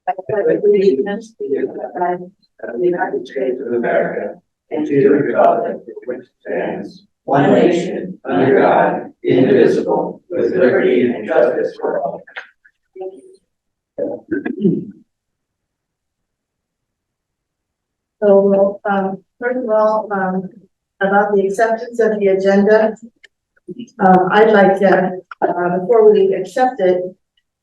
I pledge allegiance to the flag of the United States of America and to the republic for which it stands, one nation, under God, indivisible, with liberty and justice for all. So, first of all, about the acceptance of the agenda, I'd like to, before we accept it,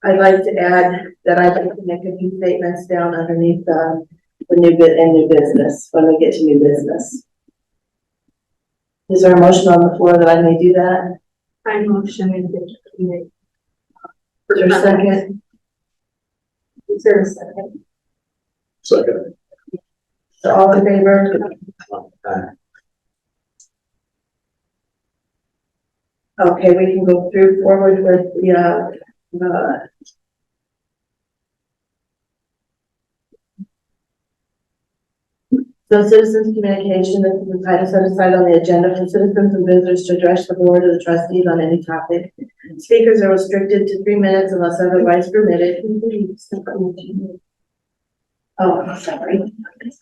I'd like to add that I'd like to make a few statements down underneath the new business when we get to new business. Is there a motion on the floor that I may do that? I motion in the Is there a second? Is there a second? Second. So all in favor? Okay, we can go forward with the so citizens communication, this is the title set aside on the agenda for citizens and visitors to address the board of the trustees on any topic. Speakers are restricted to 3 minutes unless otherwise permitted. Oh, sorry.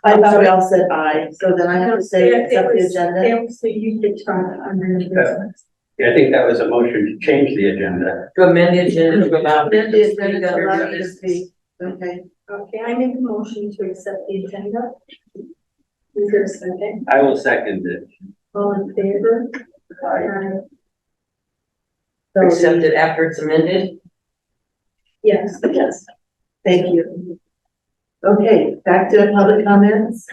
I thought we all said aye, so then I have to say accept the agenda. So you could try under the business. Yeah, I think that was a motion to change the agenda. To amend the agenda to allow. Amend the agenda to allow me to speak. Okay. Okay, I make a motion to accept the agenda. Is there a second? I will second it. All in favor? So Accept it after it's amended. Yes. yes. Thank you. Okay, back to public comments.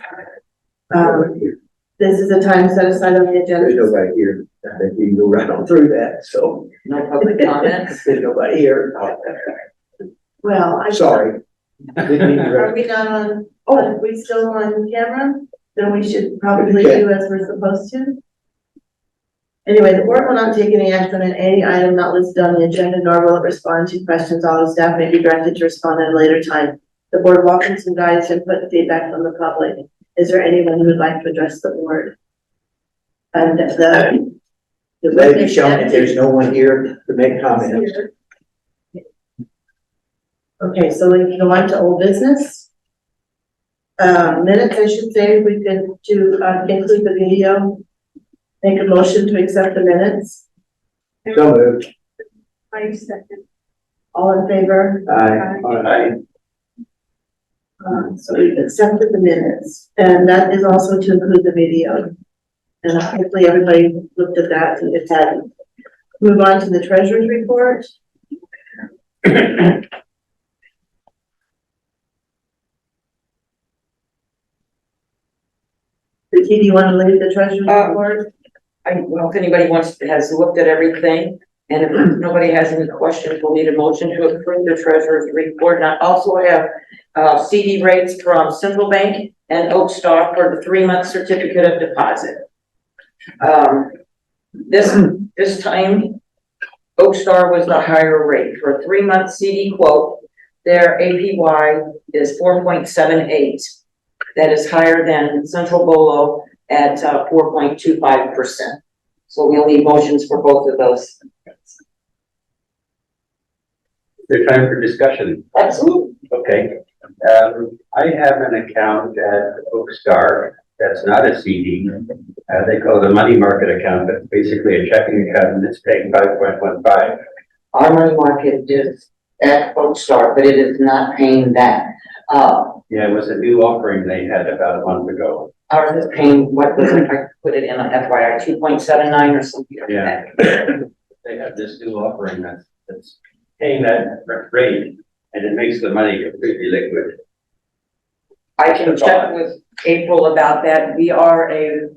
This is a time set aside on the There's agenda. nobody here. I think you can go right on through that, so. No public comments. There's nobody here. Well, Sorry. Didn't mean to are interrupt. we not on, are we still on camera? Then we should probably do as we're supposed to. Anyway, the board will not take any action on any item not listed on the agenda, nor will it respond to questions. All the staff may be directed to respond at a later time. The board welcomes and guides input and feedback from the public. Is there anyone who would like to address the board? And Let it be shown if there's no one here to make comments. Okay, so we can go on to old business. Minutes, I should say, we could to include the video. Make a motion to accept the minutes. So moved. I second. All in favor? Aye. So we've accepted the minutes, and that is also to include the video. And hopefully everybody looked at that and it had. Move on to the treasurer's report. Vicky, do you want to lead the treasurer's report? Well, if anybody has looked at everything, and if nobody has any questions, we'll need a motion to approve the treasurer's report. And I also have CD rates from Central Bank and Oak Star for the 3-month certificate of deposit. This time, Oak Star was the higher rate for a 3-month CD quote. Their APY is 4.78. That is higher than Central Bolo at 4.25%. So we'll need motions for both of those. There's time for discussion. Absolutely. Okay. I have an account at Oak Star that's not a CD. They call it a money market account, but basically a checking account that's paying 5.15. Our money market is at Oak Star, but it is not paying that. Yeah, it was a new offering they had about a month ago. Ours is paying, what was it, I put it in on FYI, 2.79 or something like Yeah. that. They have this new offering that's paying that rate, and it makes the money completely liquid. I can check with April about that. We are a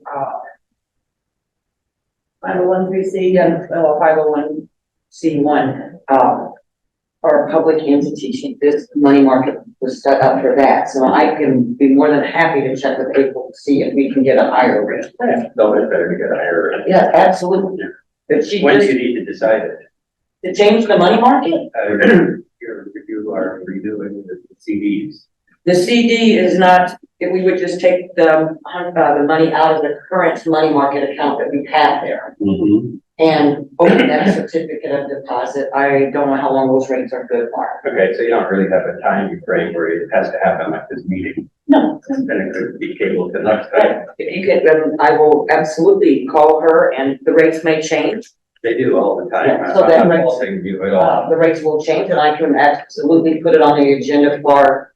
501(c)(3). 501c1, or a public entity. This money market was set up for that. So I can be more than happy to check with April to see if we can get a higher rate. No, it's better to get a higher rate. Yeah, absolutely. But she Once you did need to decide it, to change the money market. you are redoing the CDs. The CD is not, if we would just take the money out of the current money market account that we have there. Mm-hmm. and open that certificate of deposit. I don't know how long those rates are good for. Okay, so you don't really have a time frame where it has to happen like this meeting. No. Then it could be tabled to next time. If you could, then I will absolutely call her, and the rates may change. They do all the time. Yeah, so that I'm not makes- faulting you at all. The rates will change, and I can absolutely put it on the agenda for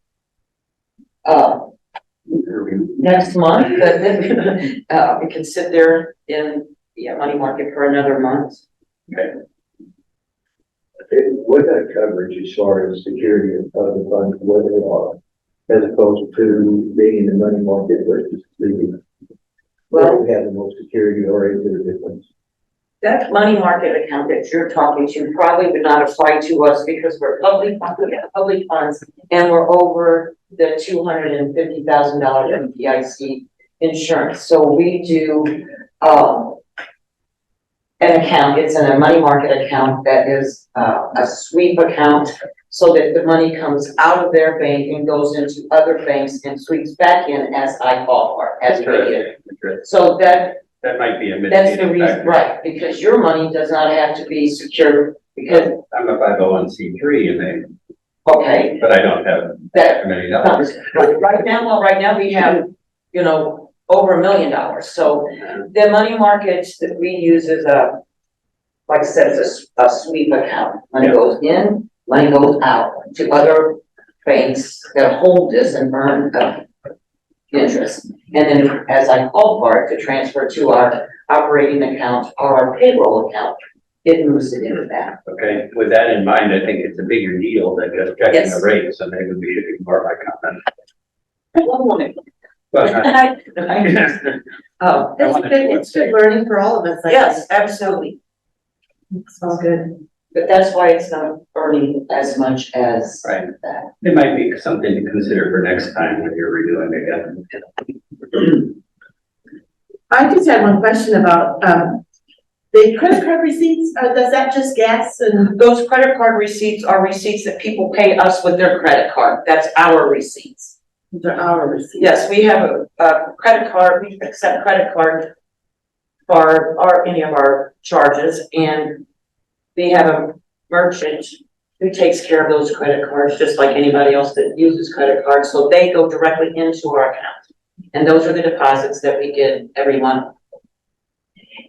next month, but then, we can sit there in the money market for another month. What that coverage as far as security of the funds, where they are, as opposed to being in the money market versus the, where we have the most security, or is there a difference? That money market account that you're talking to probably would not apply to us because we're public funds, and we're over the $250,000 FDIC insurance. So we do, an account, it's in a money market account that is, a sweep account, so that the money comes out of their bank and goes into other banks and sweeps back in as I call for, as needed. So that That might be a that's the mitigating reason, factor. right, because your money does not have to be secure, because, I'm a 501c3 and they, okay, but I don't have that, $1 million. right now we have, over $1 million. So the money market that we use is like I said, it's a sweep account. Money goes in, money goes out to other banks that hold this and earn interest. And then as I call for it to transfer to our operating account or our payroll account, it moves it into that. Okay, with that in mind, I think it's a bigger deal than just checking Yes. the rates, and maybe we should ignore my comment. One moment. But Oh, It's good learning for all of us. I yes, absolutely. think. It's all good. But that's why it's not earning as much as Right. that. it might be something to consider for next time when you're redoing again. I just had one question about, the credit card receipts, does that just gas and? Those credit card receipts are receipts that people pay us with their credit card. That's our receipts. They're our receipts? Yes, we have a credit card, we accept credit card for any of our charges, and we have a merchant who takes care of those credit cards, just like anybody else that uses credit cards, so they go directly into our account. And those are the deposits that we get every month.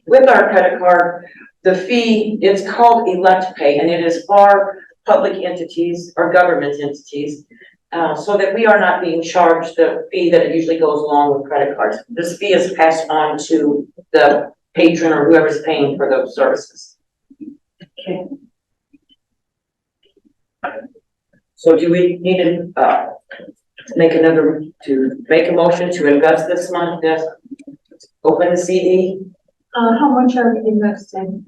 With our credit card, the fee, it's called Elect Pay, and it is for public entities or government entities, so that we are not being charged the fee that usually goes along with credit cards. This fee is passed on to the patron or whoever's paying for those services. Okay. So do we need to, make a motion to invest this month, yes? Open the CD, How much are we investing?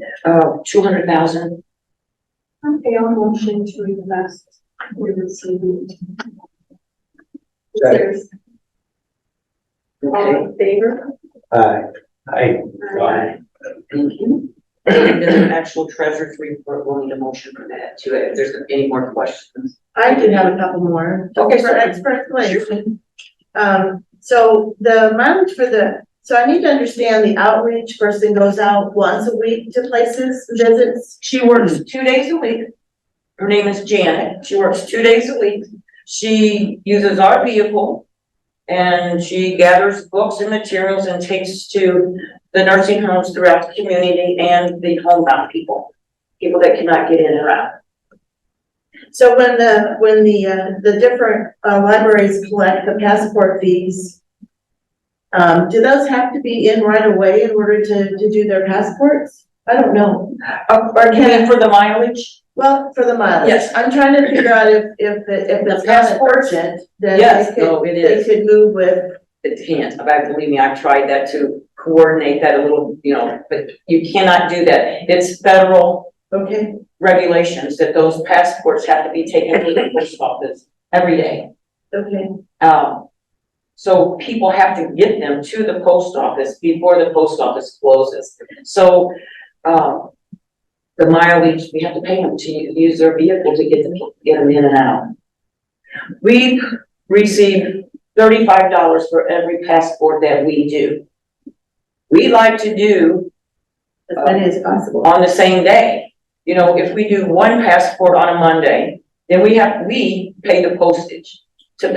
200,000. Okay, I'll motion to invest with the CD. Second. All Okay, in favor? I, thank you. And then the actual treasurer's report, we'll need a motion for that too, if there's any more questions. I do have a couple more. Okay, For sure. expert claim. So the mileage for so I need to understand the outreach person goes out once a week to places, visits. She works 2 days a week. Her name is Janet. She works 2 days a week. She uses our vehicle and she gathers books and materials and takes to the nursing homes throughout the community and the homebound people that cannot get in and out. So when the different libraries collect the passport fees, do those have to be in right away in order to do their passports? I don't know. Or can you for the mileage? Well, for the mileage. Yes. I'm trying to figure out if it's not passports? urgent, then Yes, they no, it could, is. they could move with. It can't, but believe me, I've tried that to coordinate that a little, but you cannot do that. It's federal Okay, regulations that those passports have to be taken to the post office every day. okay. So people have to get them to the post office before the post office closes. So, the mileage, we have to pay them to use their vehicle to get them in and out. We receive $35 for every passport that we do. We like to do as many as possible. on the same day. You know, if we do one passport on a Monday, then we pay the postage to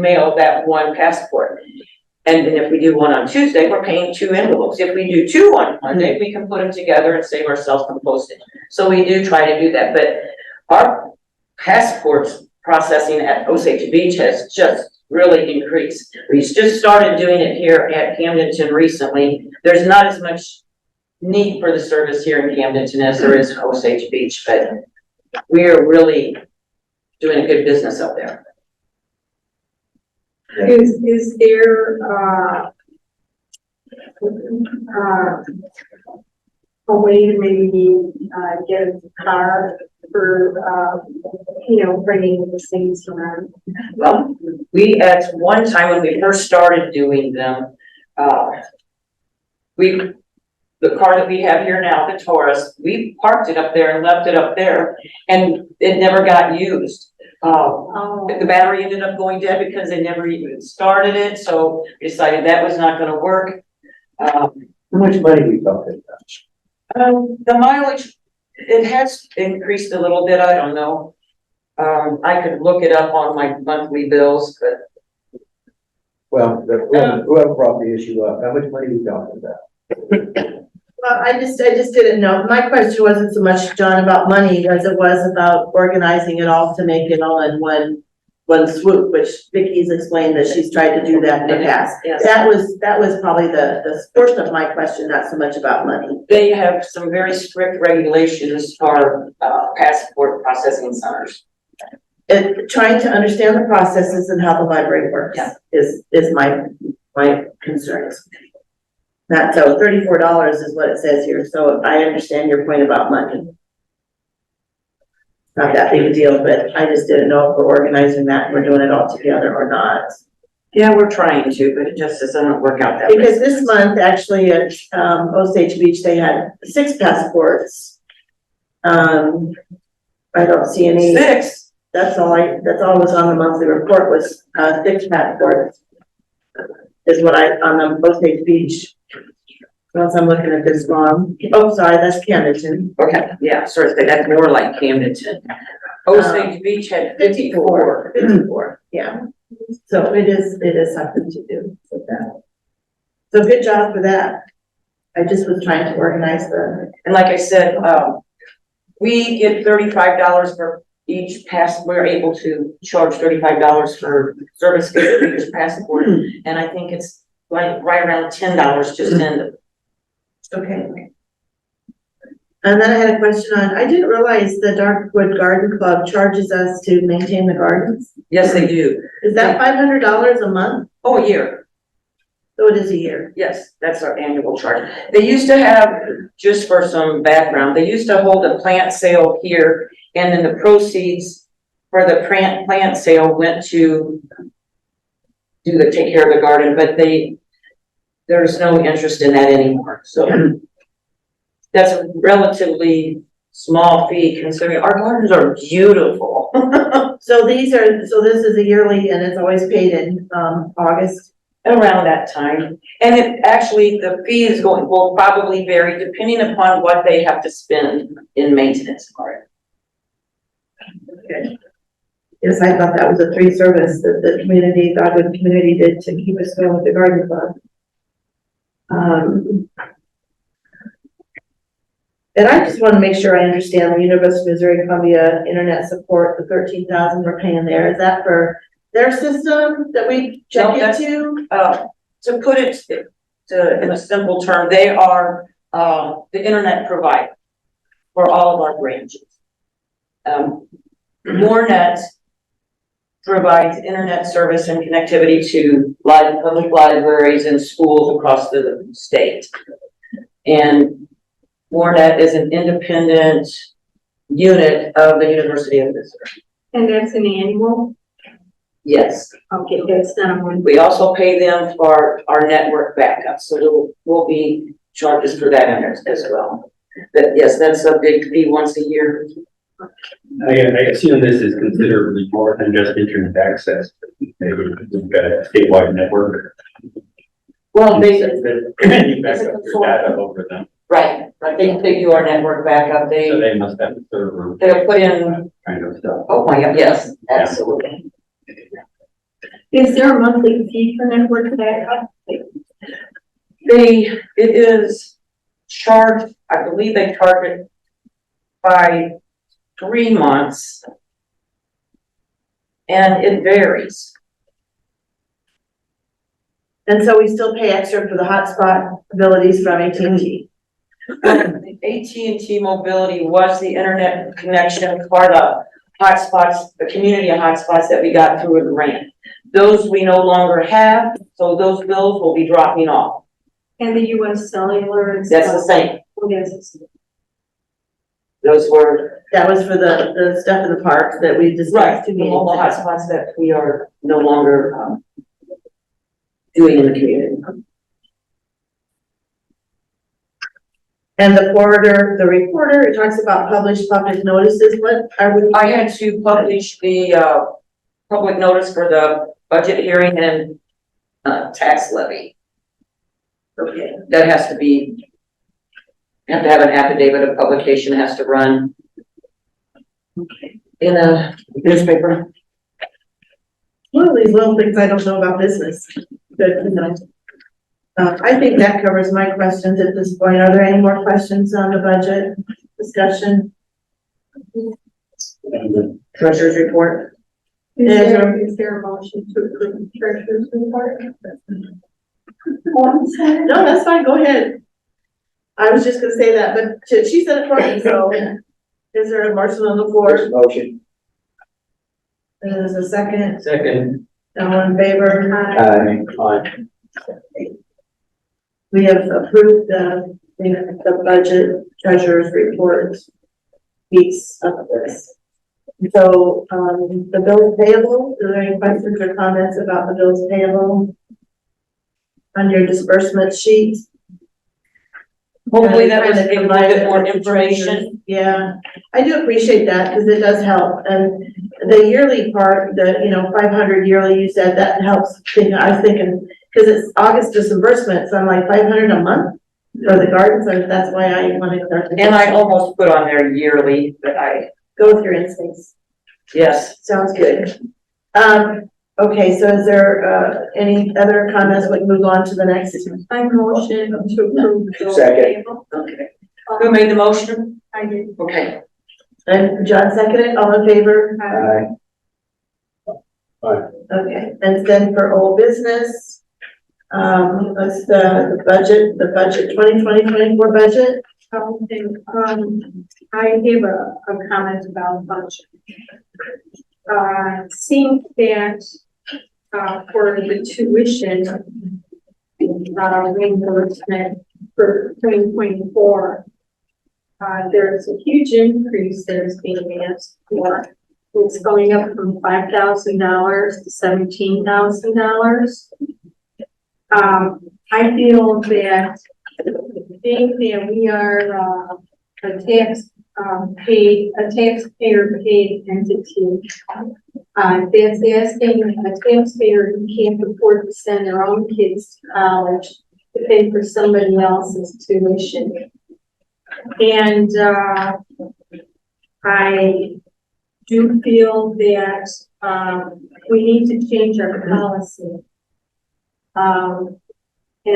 mail that one passport. And then if we do one on Tuesday, we're paying 2 envelopes. If we do 2 on Monday, we can put them together and save ourselves some postage. So we do try to do that, but our passports processing at Osage Beach has just really increased. We just started doing it here at Camdenton recently. There's not as much need for the service here in Camdenton as there is in Osage Beach, but we're really doing a good business up there. Is there, a way to maybe, get a car for, bringing the things around? Well, we, at one time when we first started doing them, the car that we have here now, the Taurus, we parked it up there and left it up there, and it never got used. The battery ended up going dead because they never even started it, so we decided that was not gonna work. How much money are we talking about? The mileage, it has increased a little bit, I don't know. I could look it up on my monthly bills, but. Well, whoever brought the issue up, how much money are we talking about? Well, I just didn't know. My question wasn't so much, John, about money as it was about organizing it all to make it all in one swoop, which Vicky's explained that she's tried to do that in the past. Yes. That was probably the portion of my question, not so much about money. They have some very strict regulations for passport processing centers. Trying to understand the processes and how the library works Yeah. is my concerns. Not so $34 is what it says here, so I understand your point about money. Not that big a deal, but I just didn't know if we're organizing that, and we're doing it all together or not. Yeah, we're trying to, but it just doesn't work out that way. Because this month, actually, at Osage Beach, they had 6 passports. I don't see any. 6. That's all was on the monthly report was 6 passports. Is what on the Osage Beach. Unless I'm looking at this wrong. Oh, sorry, that's Camdenton. Okay, yeah, sorry, that's more like Camdenton. Osage Beach had 54. 54, yeah. So it is something to do with that. So good job for that. I just was trying to organize And like I said, we get $35 for each pass. We're able to charge $35 for service fee for each passport, and I think it's like right around $10 to send them. okay. And then I had a question on, I didn't realize the Darkwood Garden Club charges us to maintain the gardens. Yes, they do. Is that $500 a month? Oh, a year. So it is a year. Yes, that's our annual charge. They used to have, just for some background, they used to hold a plant sale here, and then the proceeds for the plant sale went to take care of the garden, but there's no interest in that anymore, so that's a relatively small fee considering our gardens are beautiful. So this is a yearly and it's always paid in August. Around that time. And the fee will probably vary depending upon what they have to spend in maintenance for it. Okay. Yes, I thought that was a free service that the Godwood community did to keep us going with the garden club. And I just want to make sure I understand the University of Missouri Columbia internet support, the 13,000 we're paying there. Is that for their system that we check into? To put it in a simple term, they are the internet provider for all of our branches. MoreNet provides internet service and connectivity to public libraries and schools across the state. And MoreNet is an independent unit of the University of Missouri. And that's an annual? Yes. Okay, that's not a one. We also pay them for our network backup, so there will be charges for that in there as well. But yes, that's a big fee once a year. I assume this is considerably more than just internet access. Maybe we've got a statewide network. Well, You back up your data over them. Right, they do our network backup, So they must have a server they'll put in, kind of stuff. oh my God, yes, absolutely. Is there a monthly fee for network backup? It is charged, I believe they charge it by 3 months. And it varies. And so we still pay extra for the hotspot abilities from AT&T. AT&T Mobility was the internet connection for the hotspots, the community hotspots that we got through a grant. Those we no longer have, so those bills will be dropping off. And the US Cellular is. That's the same. Yes. Those were, That was for the stuff in the parks that we discussed. the mobile hotspots that we are no longer, doing in the community. And the reporter, it talks about published public notices. What are we? I had to publish the, public notice for the budget hearing and, tax levy. Okay. That has to be, you have to have an affidavit of publication, has to run in a newspaper. One of these little things I don't know about business, but, you know. I think that covers my questions at this point. Are there any more questions on the budget discussion? Treasurer's report. Is there a motion to approve the treasurer's report? No, that's fine, go ahead. I was just gonna say that, but she said it for me, so is there a motion on the There's a floor? motion. There's a second, Second, all in favor? Aye. We have approved the budget treasurer's report piece of this. So, the bills payable, are there any questions or comments about the bills payable? On your disbursement sheet? Hopefully that was a little bit more information. Yeah, I do appreciate that because it does help. And the yearly part, the, 500 yearly, you said that helps. I was thinking, because it's August disbursement, so I'm like 500 a month for the garden, so that's why I wanted to start. And I almost put on there yearly, but Go with your instincts. yes. Sounds good. Okay, so is there, any other comments? We can move on to the next. I motion to approve. the bill Second. payable. Okay. Who made the motion? I did. Okay. And John seconded, all in favor? Aye. Okay, and then for old business, that's the budget 2024 budget. I gave a comment about budget. Seeing that, for the tuition, reimbursement for 2024, there's a huge increase that is being asked for. It's going up from $5,000 to $17,000. I feel that being that we are a taxpayer paid entity, that's asking a taxpayer who can't afford to send their own kids to college to pay for somebody else's tuition. And I do feel that we need to change our policy. And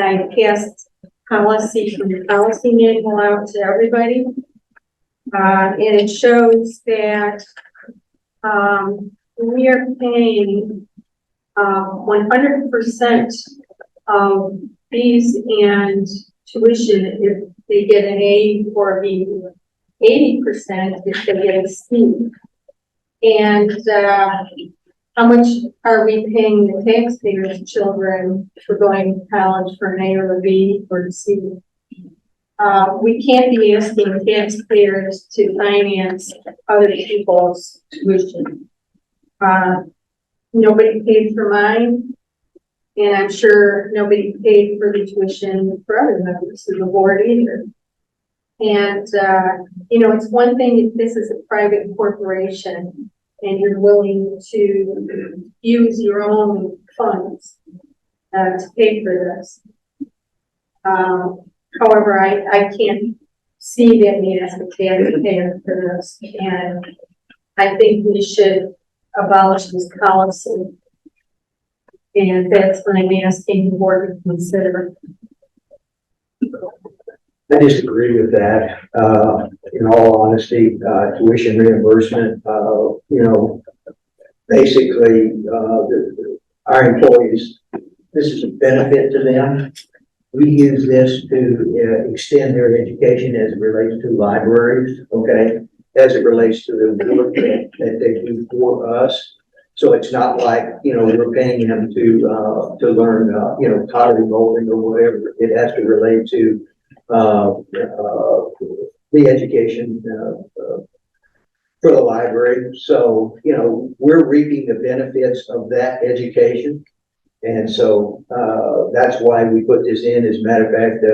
I passed policy from the policy manual out to everybody. And it shows that we are paying 100% of fees and tuition if they get an A or B, 80% if they get a C. And how much are we paying the taxpayers' children for going to college for an A or a B or a C? We can't be asking taxpayers to finance other people's tuition. Nobody paid for mine, and I'm sure nobody paid for the tuition for other members of the board either. And, it's one thing if this is a private corporation and you're willing to use your own funds to pay for this. However, I can't see that me as a taxpayer for this, and I think we should abolish this policy. And that's what I'm asking the board to consider. I disagree with that. In all honesty, tuition reimbursement, basically, our employees, this is a benefit to them. We use this to extend their education as it relates to libraries, okay? As it relates to the work that they do for us. So it's not like, we're paying them to learn, pottery molding or whatever. It has to relate to the education for the library. So, we're reaping the benefits of that education. And so that's why we put this in. As a matter of fact,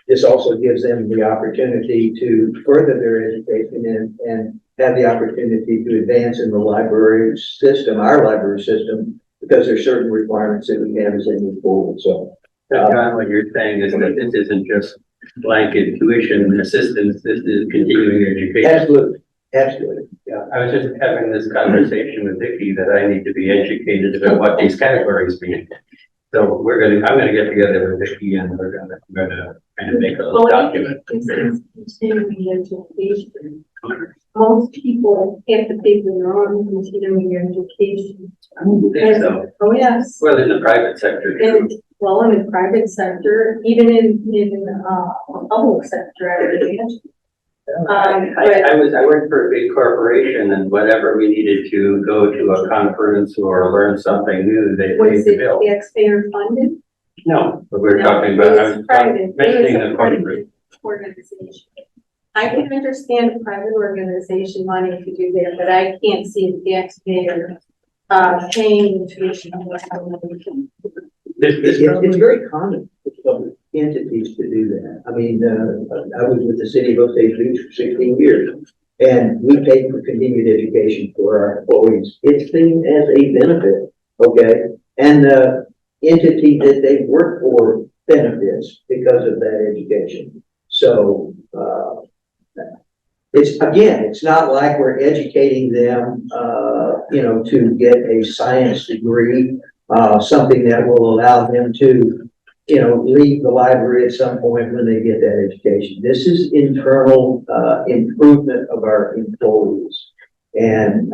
this also gives them the opportunity to further their education and have the opportunity to advance in the library system, our library system, because there's certain requirements that we have as they move forward. So, John, what you're saying is that this isn't just blanket tuition assistance, this is continuing education. absolutely, absolutely. Yeah. I was just having this conversation with Vicki that I need to be educated about what these categories mean. So I'm gonna get together with Vicki and we're gonna kind of make a Well, document. it's continuing education. Most people have to pay for their own continuing education. I don't think so. Oh, yes. Well, in the private sector. And, well, in the private sector, even in public sector, I would imagine. I worked for a big corporation and whenever we needed to go to a conference or learn something new, they paid Was the it bill. taxpayer funded? No, but we're No, talking about, it I was was private. mentioning It was the a corporate. private organization. I can understand a private organization wanting to do that, but I can't see the taxpayer paying the tuition. It's very common for public entities to do that. I mean, I was with the city of Osage Beach for 16 years, and we paid for continued education for our employees. It's seen as a benefit, okay? And the entity that they work for benefits because of that education. So, it's not like we're educating them, to get a science degree, something that will allow them to, leave the library at some point when they get that education. This is internal, improvement of our employees. And,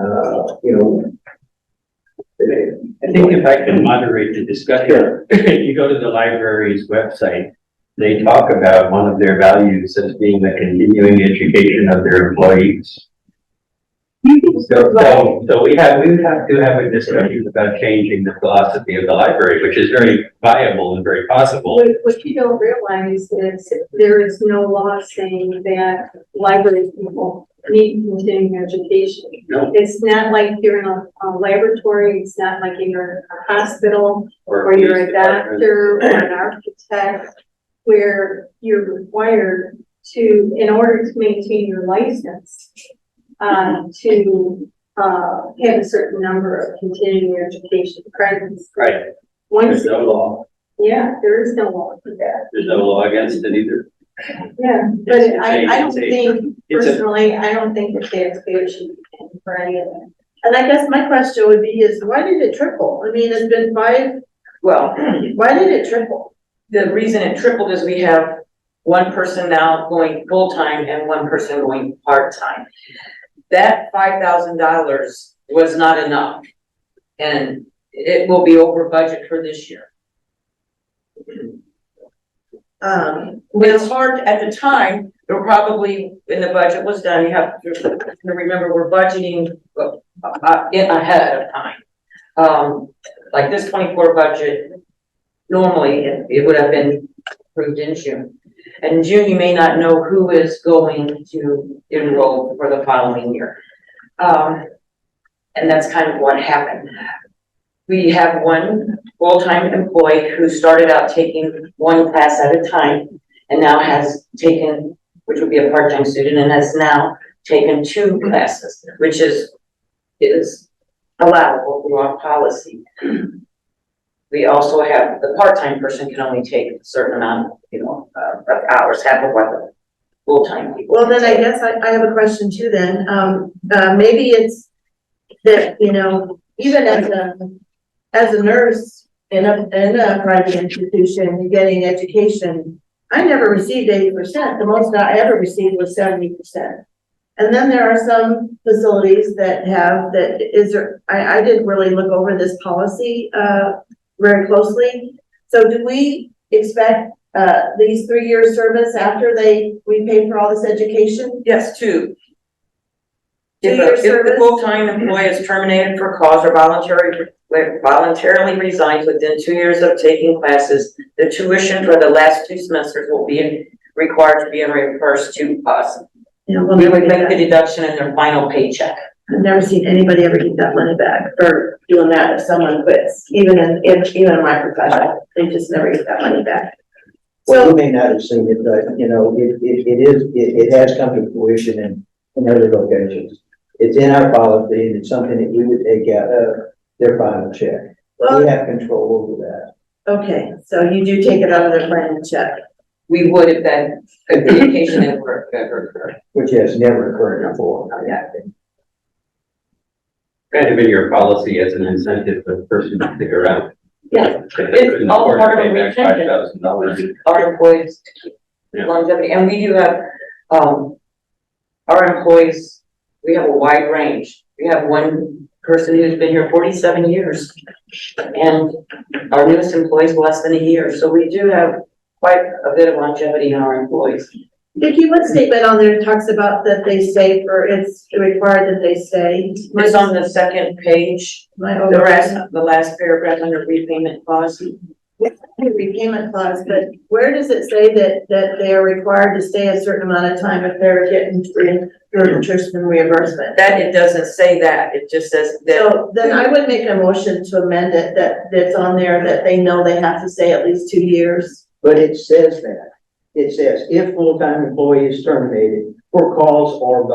I think if I can moderate the discussion, if you go to the library's website, they talk about one of their values as being the continuing education of their employees. So we would have to have a discussion about changing the philosophy of the library, which is very viable and very possible. What you don't realize is there is no law saying that library people need continuing education. No. It's not like you're in a laboratory, it's not like you're in a hospital, or you're a doctor or an architect, where you're required to, in order to maintain your license, to have a certain number of continuing education credits. Right. Once, There's no law. yeah, there is no law for that. There's no law against it either. Yeah, but I don't think, It's a- personally, I don't think the taxpayer should be paying for any of that. And I guess my question would be is, why did it triple? I mean, it's been Well, why did it triple? the reason it tripled is we have one person now going full-time and one person going part-time. That $5,000 was not enough. And it will be over budget for this year. It's hard at the time, but probably when the budget was done, you have to remember we're budgeting ahead of time. Like this 24 budget, normally it would have been approved in June. And in June, you may not know who is going to enroll for the following year. And that's kind of what happened. We have one full-time employee who started out taking one class at a time and now has taken, which would be a part-time student, and has now taken 2 classes, which is allowable through our policy. we also have, the part-time person can only take a certain amount, of hours, half of what the full-time people. Well, then I guess I have a question too then. Maybe it's that, even as a nurse in a private institution, getting education, I never received 80%. The most I ever received was 70%. And then there are some facilities that have, I didn't really look over this policy, very closely. So do we expect, these 3 years service after we pay for all this education? Yes, two. If 2 year if the service? full-time employee is terminated for cause or voluntarily resigns within 2 years of taking classes, the tuition for the last 2 semesters will be required to be reimbursed to us. We would make the deduction in their final paycheck. I've never seen anybody ever get that money back for doing that if someone quits, even in my profession, they just never get that money back. Well, you may not have seen it, but, it has come to fruition in other locations. It's in our policy, and it's something that we would take out of their final check. We Well, have control over that. okay, so you do take it out of their final check. We would if the occasion ever occurred. Which has never occurred before. Kind of in your policy as an incentive for the person to stick around. Yeah, They it's couldn't all afford to part of pay a back retention. $5,000. Our employees to keep Yeah. longevity, and we do have, our employees, we have a wide range. We have one person who's been here 47 years, and our newest employee is less than a year, so we do have quite a bit of longevity in our employees. Vicki, what statement on there talks about that they stay it's required that they stay? It's on the second page, the last paragraph under repayment clause. Repayment clause, but where does it say that they are required to stay a certain amount of time if they're getting nutrition reimbursement? That, it doesn't say that, it just says that. So then I would make a motion to amend it, that's on there, that they know they have to stay at least 2 years. But it says that. It says if full-time employee is terminated for cause or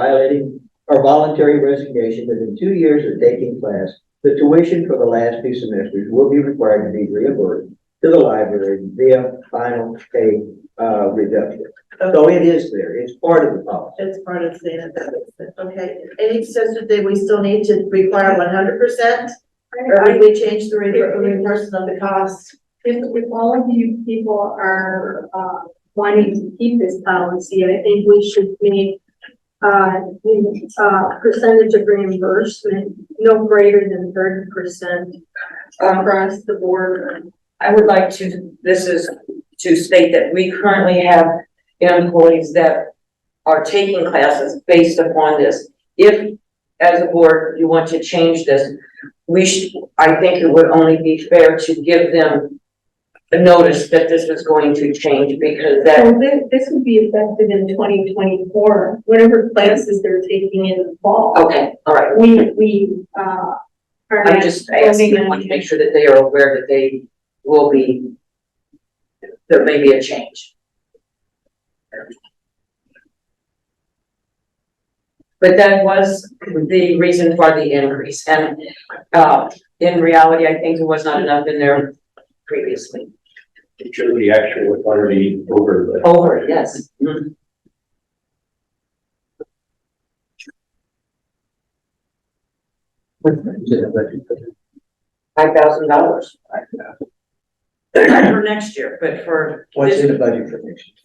voluntary resignation within 2 years of taking class, the tuition for the last 2 semesters will be required to be reimbursed to the library via final pay reduction. So it is there. It's part of the policy. It's part of saying that, okay. Any suggestion that we still need to require 100%? Or would we change the reimbursement of the cost? If all of you people are, wanting to keep this policy, I think we should make, percentage of reimbursement no greater than 30% across the board. I would like to state that we currently have employees that are taking classes based upon this. If, as a board, you want to change this, I think it would only be fair to give them a notice that this is going to change, because So this would be effective in 2024, whatever classes they're taking in the fall. okay, all right. We are I'm just asking, I want to make sure that they are aware that there may be a change. But that was the reason for the increase, and in reality, I think there was not enough in there previously. The actual was already over. Over, yes. Mhm. $5,000. Not for next year, but for What's in the budget for next year?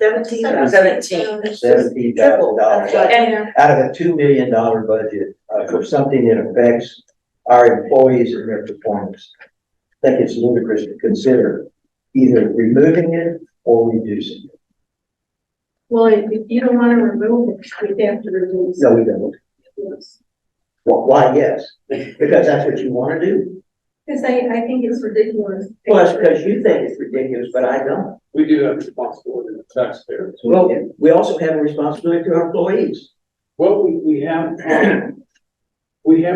17. $17,000. And Out of a $2 million budget for something that affects our employees and their performance. I think it's ludicrous to consider either removing it or reducing it. Well, if you don't want to remove it, we have to remove it. No, we don't. Yes. Well, why, yes, because that's what you want to do. Because I think it's ridiculous. Well, that's because you think it's ridiculous, but I don't. We do have responsibility to the taxpayers. Well, we also have a responsibility to our employees. Well, we have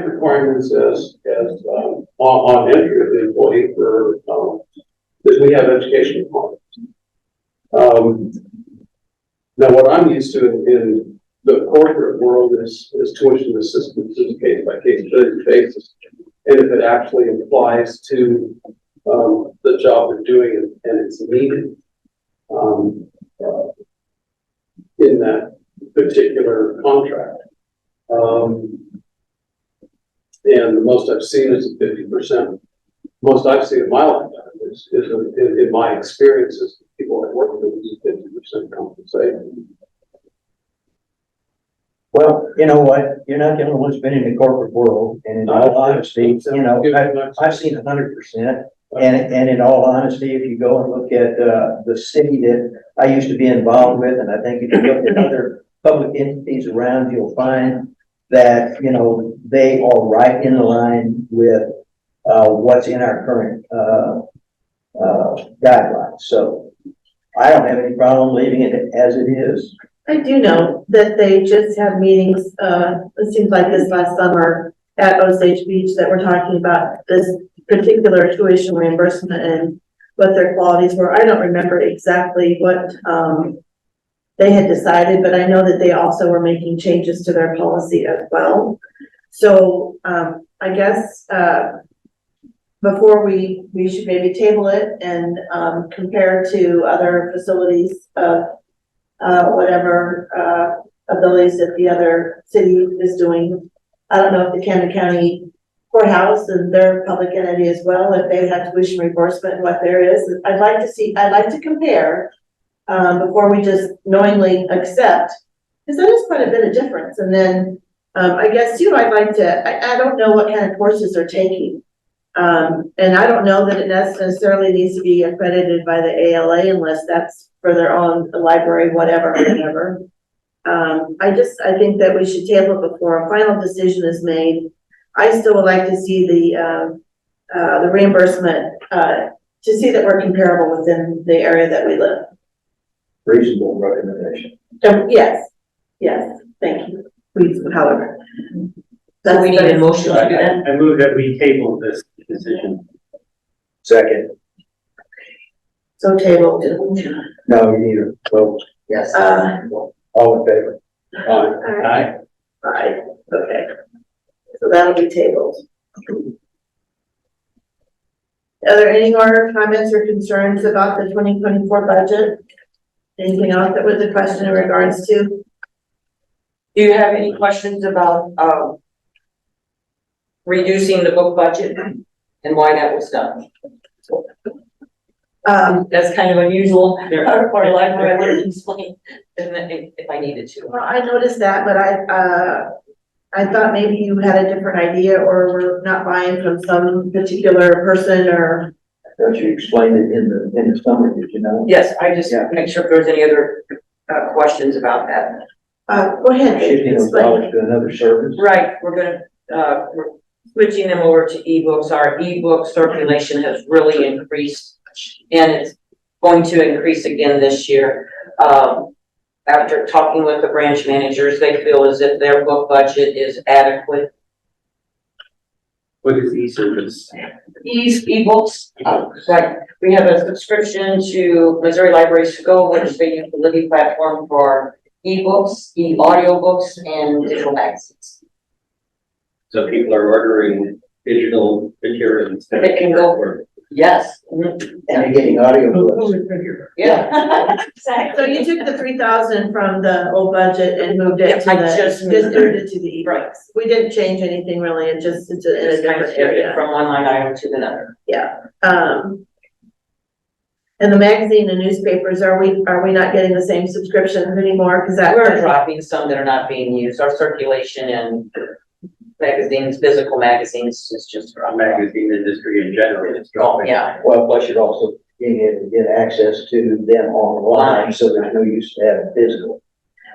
requirements as on entry of the employee for, that we have education requirements. Now, what I'm used to in the corporate world is tuition assistance is case by case basis. And if it actually applies to the job they're doing and it's needed, in that particular contract. And the most I've seen is 50%. Most I've seen in my lifetime is in my experiences, people that work with is 50% compensation. Well, you know what, you're not the only one that's been in the corporate world, and in all honesty, you know, I've seen 100%. And in all honesty, if you go and look at, the city that I used to be involved with, and I think if you look at other public entities around, you'll find that, you know, they are right in line with, what's in our current, guidelines. So I don't have any problem leaving it as it is. I do know that they just had meetings, it seems like this last summer at Osage Beach that we're talking about this particular tuition reimbursement and what their qualities were. I don't remember exactly what, they had decided, but I know that they also were making changes to their policy as well. So, I guess, before we should maybe table it and, compare to other facilities of, whatever, abilities that the other city is doing. I don't know if the Camden County Courthouse and their public entity as well, if they have tuition reimbursement and what there is. I'd like to compare, before we just knowingly accept, because that is quite a bit of difference. And then, I guess too, I'd like to, I don't know what kind of courses they're taking. And I don't know that it necessarily needs to be accredited by the ALA unless that's for their own library, whatever. I think that we should table it before a final decision is made. I still would like to see the reimbursement, to see that we're comparable within the area that we live. Reasonable recommendation. Yes, thank you. Please, however. So we need a motion to do that? I move that we table this decision. Second. So tabled. No, you need a vote. Yes. All in favor? Aye. Aye, okay. So that'll be tabled. Are there any more comments or concerns about the 2024 budget? Anything else that was a question in regards to? Do you have any questions about, reducing the book budget and why that was done? That's kind of unusual for a library. I would explain if I needed to. Well, I noticed that, but I thought maybe you had a different idea or were not buying from some particular person or. Don't you explain it in the summary, did you know? Yes, I just make sure if there's any other questions about that. Go ahead. Shifting those Explain. dollars to another service. Right, we're switching them over to ebooks. Our ebook circulation has really increased and it's going to increase again this year. After talking with the branch managers, they feel as if their book budget is adequate. What is e-service? Ebooks, like we have a subscription to Missouri Libraries to Go, which they use the Libby platform for ebooks, audiobooks, and digital magazines. So people are ordering digital material instead of. They can go for. Yes. And you're getting audio books. Yeah. Exactly. So you took the 3,000 from the old budget and moved it to I the, just moved moved it to the Right. ebooks. We didn't change anything really, it's in a Just kind of different shifted area. from one line item to another. Yeah, and the magazine and newspapers, are we not getting the same subscriptions anymore? Cause We're dropping some that are not being used. Our circulation and magazines, physical magazines is just Our magazine industry in general is dropping. yeah. Well, plus you're also being able to get access to them online, so there's no use to having physical.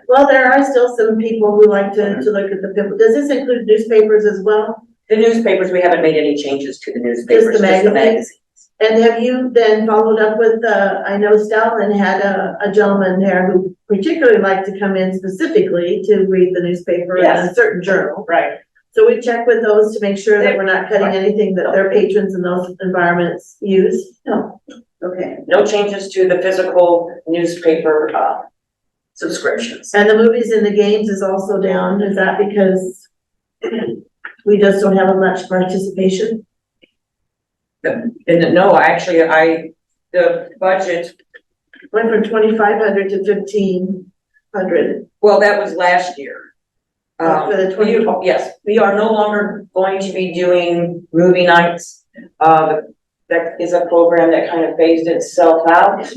Well, there are still some people who like to look at the people. Does this include newspapers as well? The newspapers, we haven't made any changes to the newspapers, just the magazines? magazines. And have you then followed up with, I know Stalin had a gentleman there who particularly liked to come in specifically to read the newspaper in a Yes. certain journal. Right. So we check with those to make sure that we're not cutting anything that their patrons in those environments use? No. Okay. No changes to the physical newspaper, subscriptions. And the movies and the games is also down. Is that because we just don't have much participation? And no, actually, the budget, Went from 2,500 to 1,500. well, that was last year. For the 20 Yes, we are no longer going to be doing movie nights. That is a program that kind of phased itself out.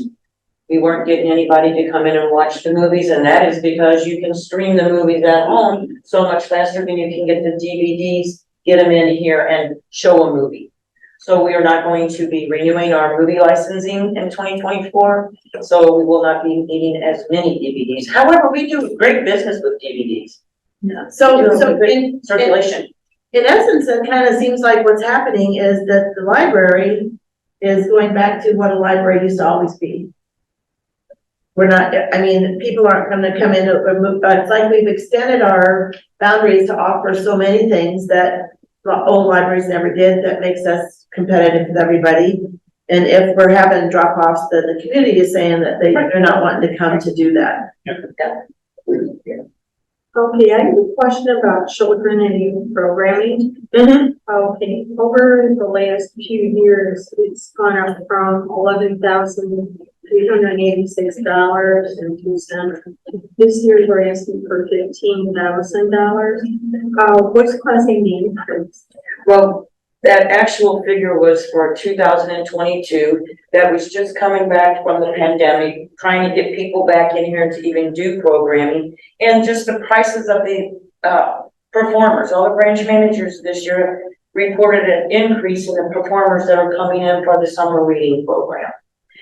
We weren't getting anybody to come in and watch the movies, and that is because you can stream the movies at home so much faster than you can get the DVDs, get them in here and show a movie. So we are not going to be renewing our movie licensing in 2024, so we will not be needing as many DVDs. However, we do great business with DVDs. Yeah. So Circulation. in essence, it kind of seems like what's happening is that the library is going back to what a library used to always be. We're not, I mean, people aren't gonna come in, it's like we've extended our boundaries to offer so many things that the old libraries never did, that makes us competitive with everybody. And if we're having drop-offs, then the community is saying that they're not wanting to come to do that. Okay, I have a question about children and youth programming. Okay, over the last few years, it's gone up from $11,386.02. This year, we're asking for $15,000. What's causing the increase? Well, that actual figure was for 2022. That was just coming back from the pandemic, trying to get people back in here to even do programming. And just the prices of the performers. All the branch managers this year reported an increase in the performers that are coming in for the summer reading program.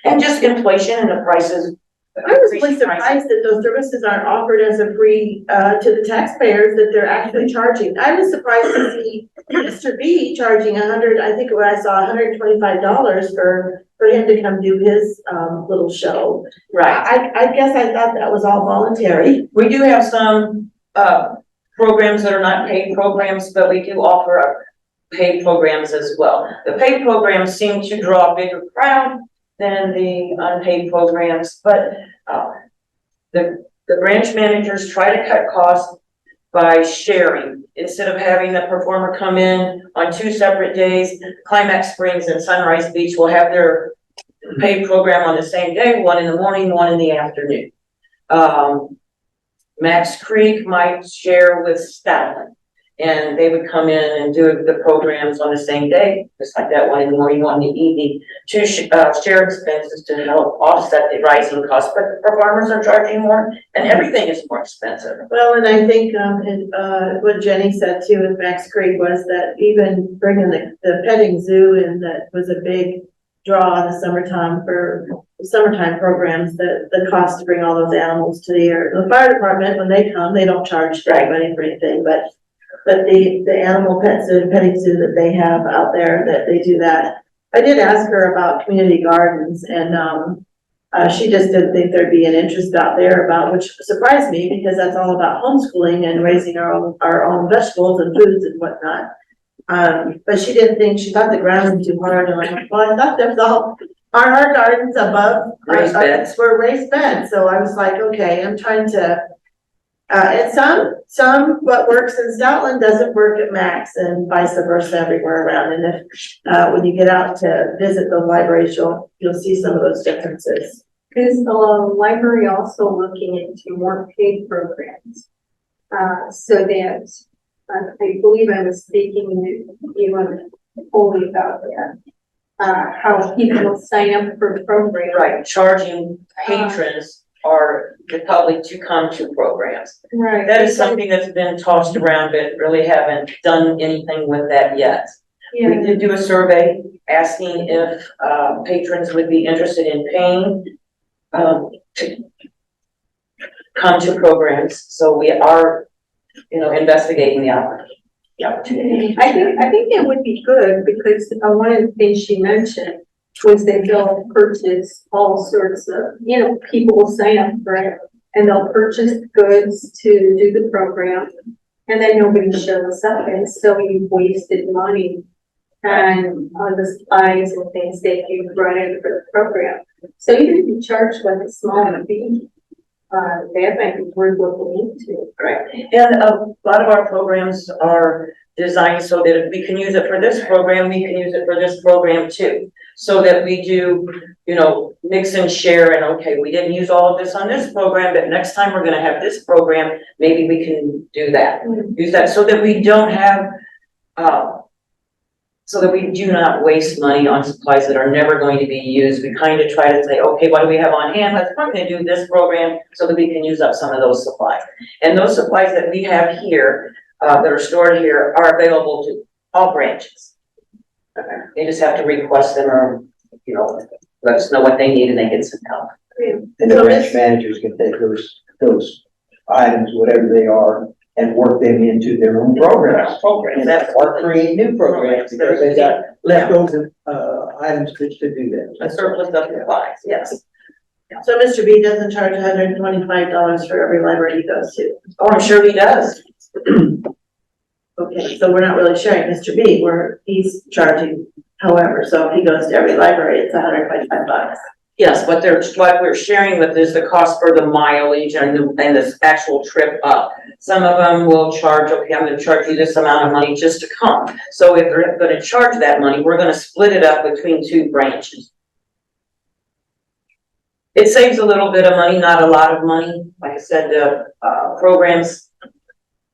And just inflation and the prices. I was really surprised that those services aren't offered as a free, to the taxpayers, that they're actually charging. I was surprised to see Mr. B charging I think what I saw $125 for him to come do his, little show. Right. I guess I thought that was all voluntary. We do have some programs that are not paid programs, but we do offer paid programs as well. The paid programs seem to draw a bigger crowd than the unpaid programs, but the branch managers try to cut costs by sharing. Instead of having the performer come in on 2 separate days, Climax Springs and Sunrise Beach will have their paid program on the same day, one in the morning, one in the afternoon. Max Creek might share with Stoutland, and they would come in and do the programs on the same day, just like that, one in the morning, one in the evening, to share expenses to help offset the rising costs. But the performers are charging more, and everything is more expensive. Well, and I think, what Jenny said too with Max Creek was that even bringing the petting zoo in, that was a big draw in the summertime for summertime programs, that the cost to bring all those animals to the air. The fire department, when they come, they don't charge anybody for anything, but the animal pet zoo, petting zoo that they have out there, that they do that. I did ask her about community gardens, and she just didn't think there'd be an interest out there about, which surprised me because that's all about homeschooling and raising our own vegetables and foods and whatnot. But she didn't think, she thought the ground was too hard, and I'm like, well, I thought there's all our gardens above Raised beds. were raised beds. So I was like, okay, I'm trying to. And some what works in Stoutland doesn't work at Max, and vice versa everywhere around. And if when you get out to visit the libraries, you'll see some of those differences. Is the library also looking into more paid programs? So that, I believe I was speaking to you only about that. How people sign up for programs. Right, charging patrons or the public to come to programs. Right. That is something that's been tossed around, but really haven't done anything with that yet. Yeah. We did do a survey asking if patrons would be interested in paying to come to programs. So we are, investigating the opportunity. I think it would be good because one of the things she mentioned was that they'll purchase all sorts of, people will sign up for it and they'll purchase goods to do the program, and then nobody shows up, and so you've wasted money and on the supplies and things that you brought in for the program. So even if you charge like a small fee, that might be worth looking into. Right, and a lot of our programs are designed so that if we can use it for this program, we can use it for this program too. So that we do, you know, mix and share and okay, we didn't use all of this on this program, but next time we're gonna have this program, maybe we can do that. Use that so that we don't have, so that we do not waste money on supplies that are never going to be used. We kind of try to say, okay, what do we have on hand? Let's probably do this program so that we can use up some of those supplies. And those supplies that we have here, that are stored here are available to all branches. They just have to request them or, you know, let us know what they need and they get some help. And the branch managers can take those items, whatever they are, and work them into their own programs. Programs, that's Or create new programs because they got leftover, items to do that. a surplus of supplies, yes. So Mr. B doesn't charge $125 for every library he goes to. Oh, I'm sure he does. Okay, so we're not really sharing Mr. B, he's charging however, so if he goes to every library, it's $125. Yes, what we're sharing with is the cost for the mileage and this actual trip up. Some of them will charge, okay, I'm gonna charge you this amount of money just to come. So if they're gonna charge that money, we're gonna split it up between two branches. It saves a little bit of money, not a lot of money. Like I said, the programs,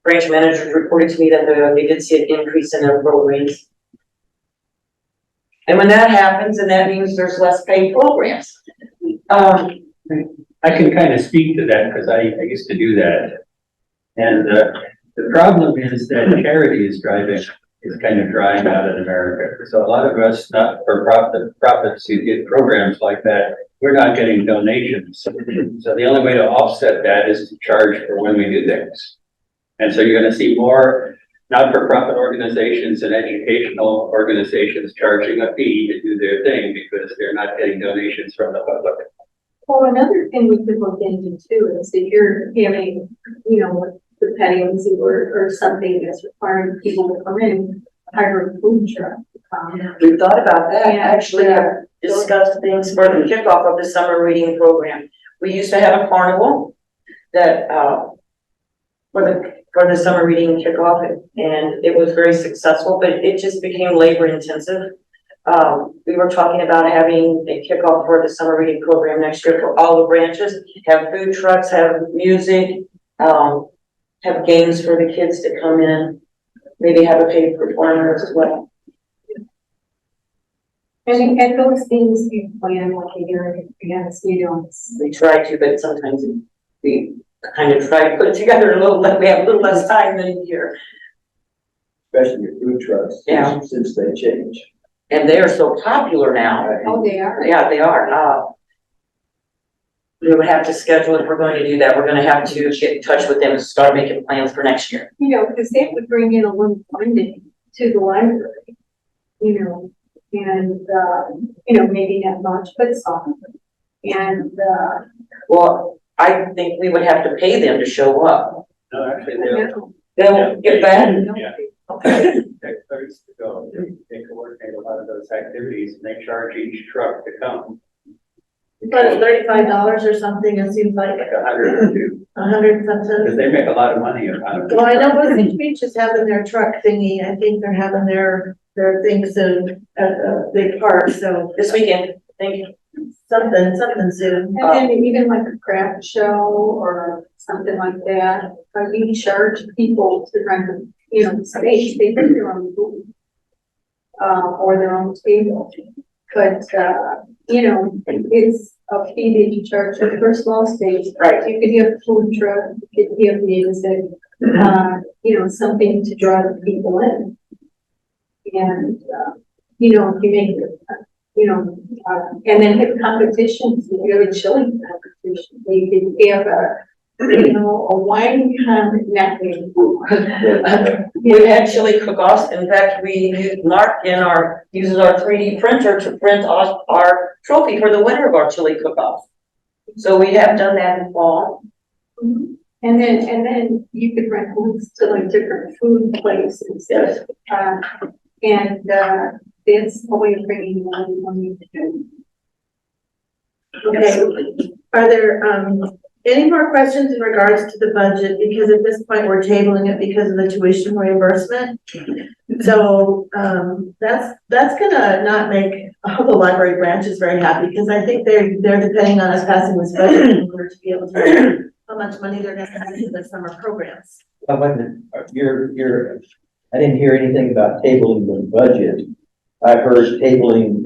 branch managers reported to me that they did see an increase in their programs. And when that happens, and that means there's less paid programs. I can kind of speak to that because I used to do that. And the problem is that charity is kind of drying out in America. So a lot of us, not for profits who get programs like that, we're not getting donations. So the only way to offset that is to charge for when we do things. And so you're going to see more not-for-profit organizations and educational organizations charging a fee to do their thing because they're not getting donations from the public. Well, another thing we could look into too is if you're having, you know, the petting zoo or something that's requiring people to come in, hire a food truck. We've thought about that, Yeah. actually have discussed things for the kickoff of the summer reading program. We used to have a carnival that, for the summer reading kickoff, and it was very successful, but it just became labor intensive. We were talking about having a kickoff for the summer reading program next year for all the branches, have food trucks, have music, have games for the kids to come in, maybe have a paid performer as well. And those things you plan like a year in advance, you don't. We try to, but sometimes we kind of try to put it together a little, we have a little less time than a year. Especially your food trucks. Yeah. Since they change. And they are so popular now. Oh, they are. Yeah, they are. We would have to schedule if we're going to do that. We're gonna have to get in touch with them and start making plans for next year. You know, because they would bring in a little funding to the library, you know, and, you know, maybe not much, but some. And, Well, I think we would have to pay them to show up. No, actually, They'll get back. Yeah. Okay. Experts to go, they coordinate a lot of those activities and they charge each truck to come. But it's $35 or something, it seems like Like 100 or 2, 100 something. because they make a lot of money out of it. Well, I know Bozeman Beach is having their truck thingy, I think they're having their thing soon at the big park, so This weekend, thank you. something soon. and then even like a craft show or something like that, we charge people to rent, you know, space, they bring their own food. Or their own table, but, you know, it's a fee that you charge for small space. Right. You could have a food truck, you could have music, you know, something to draw the people in. And, you know, if you make it, you know, and then have competitions, if you have a chili competition, you could have you know, a wine competition. We had chili cook-offs. In fact, we used Mark uses our 3D printer to print off our trophy for the winner of our chili cook-off. So we have done that in fall. And then you could rent rooms to like different food places. Yes. And that's a way of bringing money to. Okay, are there, any more questions in regards to the budget? Because at this point, we're tabling it because of the tuition reimbursement. So, that's gonna not make all the library branches very happy, because I think they're depending on us passing this budget in order to be able to know how much money they're gonna have into the summer programs. Wait a minute, I didn't hear anything about tabling the budget. I've heard tabling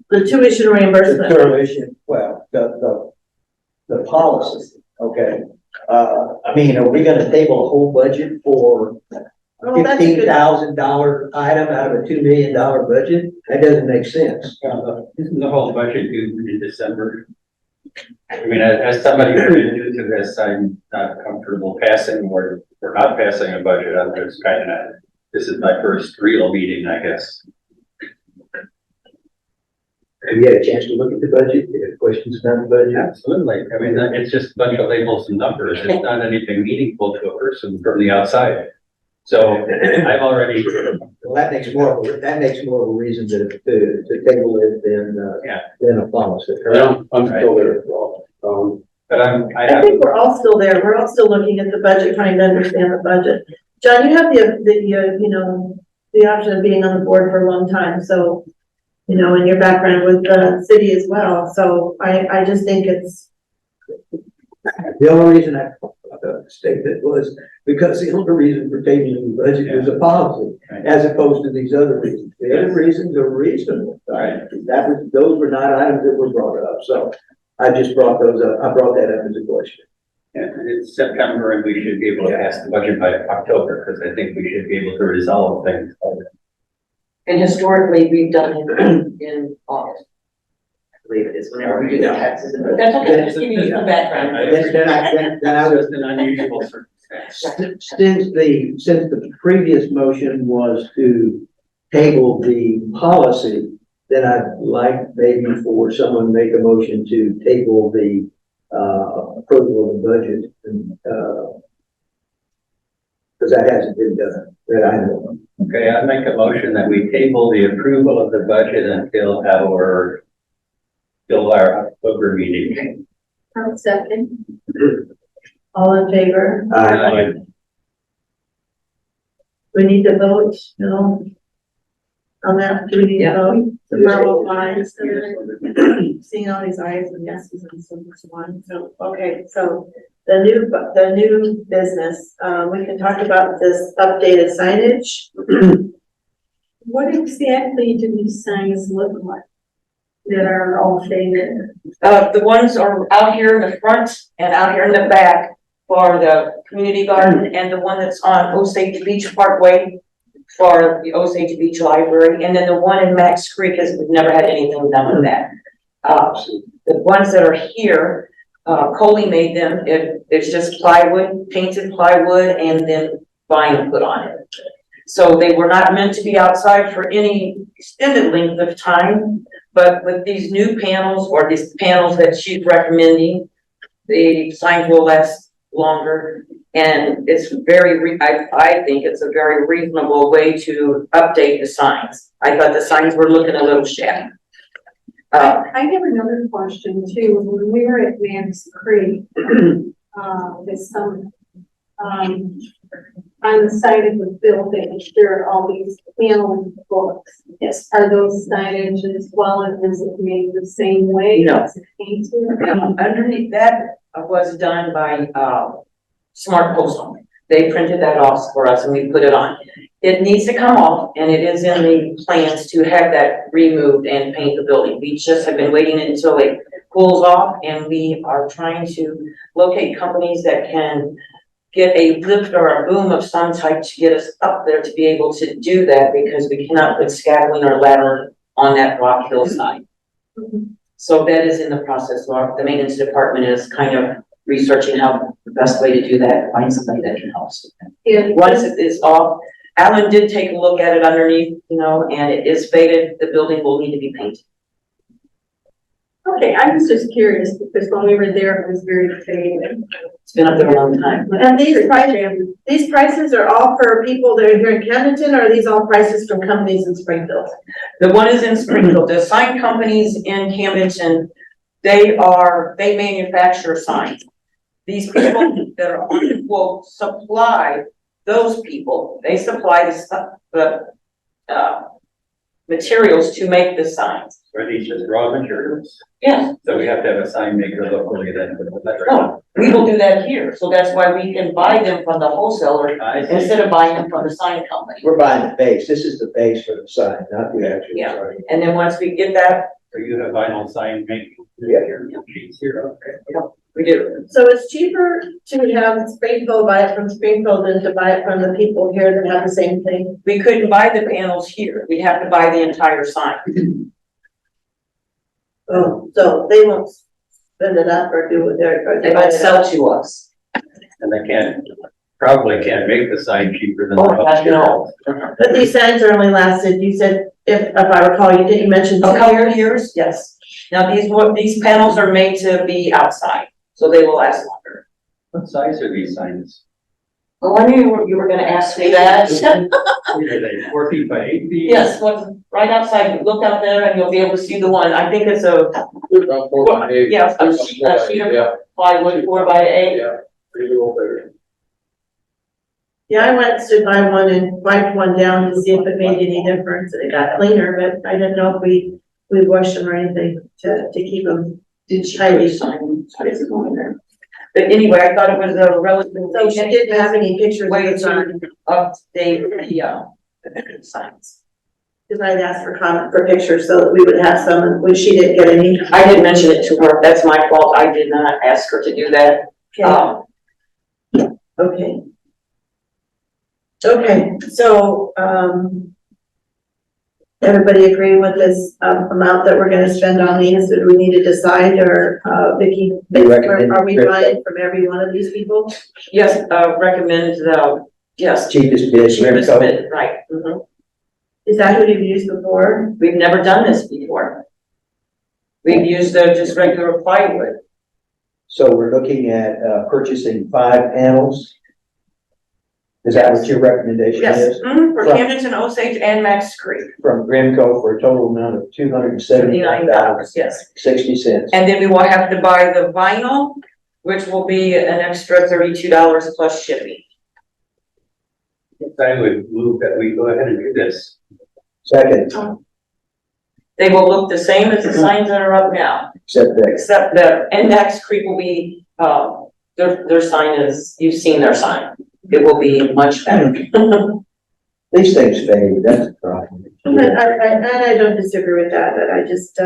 The tuition reimbursement. tuition, well, the policy, okay? I mean, are we gonna table a whole budget for Oh, that's a good- $15,000 item out of a $2 million budget? That doesn't make sense. Isn't the whole budget due in December? I mean, as somebody who's new to this, I'm not comfortable passing or not passing a budget. I'm just kind of, this is my first real meeting, I guess. Have you had a chance to look at the budget? Do you have questions about the budget? Absolutely. I mean, it's just a bunch of labels and numbers. It's not anything meaningful to a person from the outside. So I've already, Well, that makes more of a reason to table it than a policy. Yeah, I'm still there. but I I have, think we're all still there. We're all still looking at the budget, trying to understand the budget. John, you have the option of being on the board for a long time, so, and your background with the city as well. So I just think it's, The only reason I stated was because the only reason for tabling the budget was a policy, as opposed to these other reasons. The other reasons are reasonable. Right. Those were not items that were brought up, so I just brought those up. I brought that up as a question. it's September and we should be able to pass the budget by October, because I think we should be able to resolve things. And historically, we've done it in August. I believe it is, whenever we do the taxes, but that's okay, just give you some background. Then I was Just an unusual circumstance. Since the previous motion was to table the policy, then I'd like maybe for someone to make a motion to table the approval of the budget, and because that hasn't been done, that I know of. Okay, I make a motion that we table the approval of the budget until our October meeting. I'll second. all in favor. We need to vote, no? On that, do we need to vote? The verbal ayes, seeing all these ayes and yeses and so on, so, okay, so the new business, we can talk about this updated signage. What exactly do these signs look like that are all faded? The ones are out here in the front and out here in the back for the community garden, and the one that's on Osage Beach Parkway for the Osage Beach Library, and then the one in Max Creek has never had anything done with that. The ones that are here, Coley made them, it's just plywood, painted plywood, and then vinyl put on it. So they were not meant to be outside for any extended length of time, but with these new panels, or these panels that she's recommending, the signs will last longer. And it's I think it's a very reasonable way to update the signs. I thought the signs were looking a little shabby. I have another question too. When we were at Max Creek, this summer, on the side of the building, there are all these panel books. Yes. Are those signage as well, and is it made the same way? No. Is it painted? Underneath that was done by, Smart Postal. They printed that off for us and we put it on. It needs to come off, and it is in the plans to have that removed and paint the building. We just have been waiting until it cools off, and we are trying to locate companies that can get a lift or a boom of some type to get us up there to be able to do that, because we cannot put scaffolding or ladder on that rock hillside. So that is in the process. The maintenance department is kind of researching how the best way to do that, find somebody that can help us with that. Yeah. Once it is off, Alan did take a look at it underneath, and it is faded. The building will need to be painted. Okay, I was just curious because when we were there, it was very faded. It's been up there a long time. And these prices are all for people that are here in Camdenton, or are these all prices from companies in Springfield? The one is in Springfield. The sign companies in Camdenton, they manufacture signs. these people that are on the quote supply those people, they supply the stuff, materials to make the signs. Are these just raw materials? Yes, So we have to have a sign maker locally then. no, we will do that here, so that's why we can buy them from the wholesaler I see. instead of buying them from the sign company. We're buying the base. This is the base for the sign, not the actual Yeah. sign. And then once we get that, So you have vinyl sign making? Yeah. Sheets here, okay. we do. So it's cheaper to have Springfield buy it from Springfield than to buy it from the people here that have the same thing. We couldn't buy the panels here, we have to buy the entire sign. Oh, so they won't spend it up or do what they're. They might sell to us. And they probably can't make the sign cheaper than. Oh, the raw gosh, no. materials. But these signs are only lasted, you said, if I recall, you didn't mention A 2 couple years? of years, yes. Now, these panels are made to be outside, so they will last longer. What size are these signs? Oh, I knew you were gonna ask me that. Are they 4 feet by 8 feet? Yes, right outside, look out there and you'll be able to see the one, I think it's a, About 4 by 8. yeah, a sheet of Yeah, plywood 4x8. yeah, maybe a little bigger. Yeah, I went to buy one and wiped one down to see if it made any difference, and it got cleaner, but I didn't know if we washed them or anything to keep them. Tidy sign, size is on there. But anyway, I thought it was a relatively. So you didn't have any pictures of Way the sign, to update the signs. because I'd asked for comment for pictures so that we would have some, and when she didn't get any. I didn't mention it to her, that's my fault, I did not ask her to do that. Okay. Okay, so, everybody agree with this, amount that we're gonna spend on these? Do we need to decide, or, Vicky, recommend- are we buying from every one of these people? Yes, recommend yes. Cheapest bid, Cheapest Remco. bid, right, mhm. Is that who you've used before? We've never done this before. We've used just regular plywood. So we're looking at, purchasing 5 panels. Is that what your recommendation Yes, is? for Camdenton, Osage, and Max Creek, From Grimco for a total amount of $79, yes. $279.60. And then we will have to buy the vinyl, which will be an extra $32 plus shipping. I would move that we go ahead and do this. Second, They will look the same as the signs that are up now, except and Max Creek will be, their sign is, you've seen their sign. It will be much better. these things fade, that's the problem. And I don't disagree with that, but I just,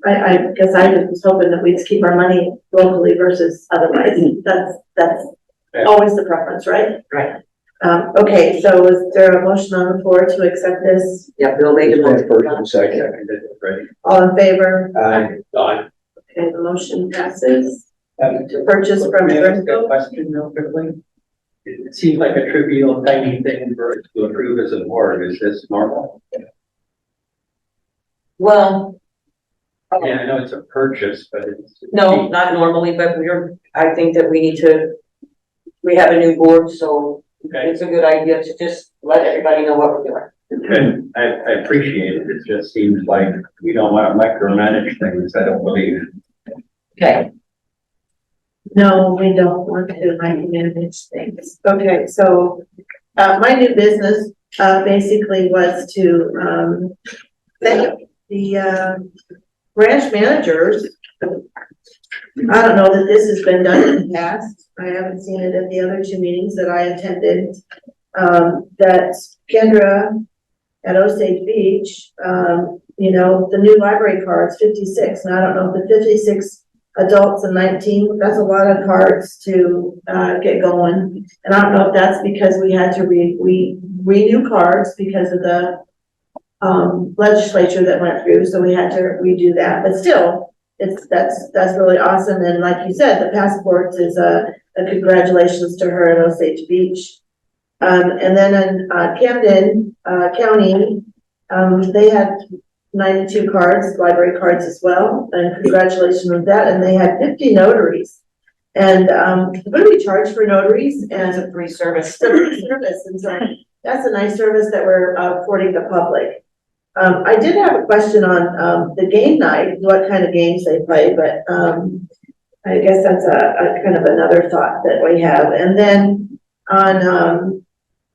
I guess I just was hoping that we'd keep our money locally versus otherwise. That's always the preference, right? Right. Okay, so is there a motion on the floor to accept this? Yeah, Bill made the First motion. and second. Right. All in favor? Fine. Okay, the motion passes Um, to purchase from May I ask a Brimco. question real quickly? It seems like a trivial tiny thing for us to approve as a board. Is this normal? Well, Yeah, I know it's a purchase, but it's. no, not normally, but I think that we have a new board, so Okay, it's a good idea to just let everybody know what we're doing. good. I appreciate it. It just seems like we don't want to micromanage things, I don't believe. Okay. No, we don't want to micromanage things. Okay, so, my new business, basically was to, thank the, branch managers. I don't know that this has been done in the past. I haven't seen it at the other 2 meetings that I attended. That Kendra at Osage Beach, you know, the new library cards, 56, and I don't know if the 56 adults and 19, that's a lot of cards to get going. And I don't know if that's because we had to renew cards because of the legislature that went through, so we had to redo that, but still, that's really awesome. And like you said, the passports is a congratulations to her at Osage Beach. And then in Camden County, they had 92 cards, library cards as well, and congratulations with that. And they had 50 notaries. And what do we charge for notaries? And It's a free service. service, and so that's a nice service that we're affording the public. I did have a question on the game night, what kind of games they play, but I guess that's a kind of another thought that we have. And then on,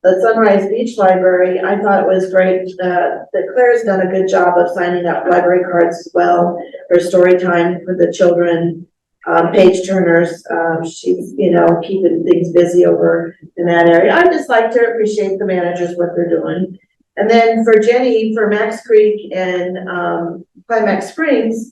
the Sunrise Beach Library, I thought it was great, that Claire's done a good job of signing up library cards as well for story time for the children, page turners. She's, you know, keeping things busy over in that area. I just like to appreciate the managers, what they're doing. And then for Jenny, for Max Creek and, Climax Springs,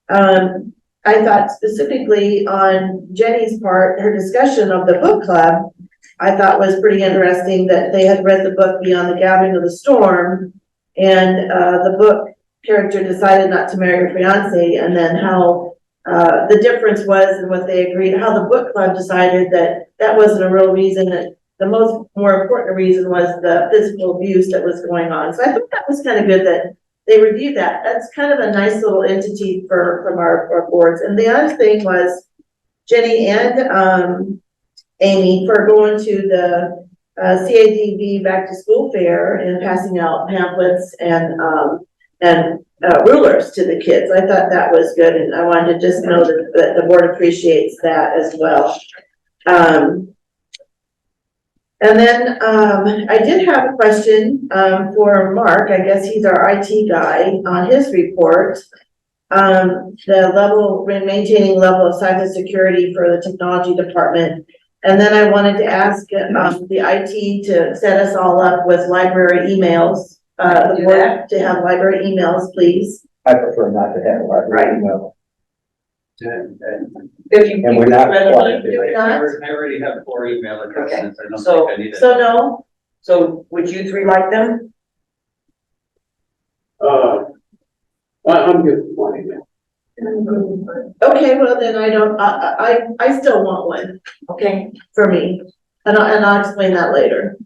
I thought specifically on Jenny's part, her discussion of the book club, I thought was pretty interesting that they had read the book Beyond the Gathering of the Storm, and the book character decided not to marry her fiance, and then how the difference was and what they agreed, how the book club decided that that wasn't a real reason, that the more important reason was the physical abuse that was going on. So I think that was kind of good that they reviewed that. That's kind of a nice little entity from our boards. And the other thing was Jenny and Amy for going to the CADV back to school fair and passing out pamphlets and rulers to the kids. I thought that was good, and I wanted to just know that the board appreciates that as well. And then I did have a question for Mark. I guess he's our IT guy on his report. The maintaining level of cybersecurity for the technology department. And then I wanted to ask the IT to set us all up with library emails, the board to have library emails, please. I prefer not to have library email. If you. And we're not required Do we I not? already have 4 email addresses. I don't So- think I need it. So no? So would you three like them? I'm good with one email. Okay, well then I still want one Okay, for me, and I'll explain that later.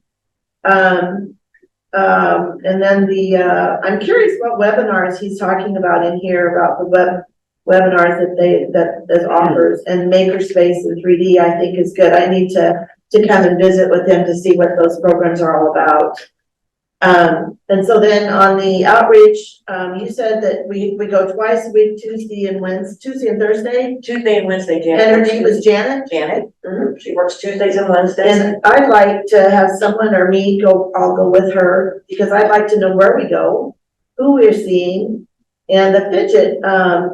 And then I'm curious what webinars he's talking about in here about the webinars that offers, and Makerspace and 3D I think is good. I need to come and visit with him to see what those programs are all about. And so then on the outreach, you said that we go twice a week, Tuesday and Thursday. Tuesday and Wednesday, Janet. And her name was Janet. Janet, she works Tuesdays and Wednesdays. And I'd like to have someone or me I'll go with her, because I'd like to know where we go, who we're seeing, and the fidget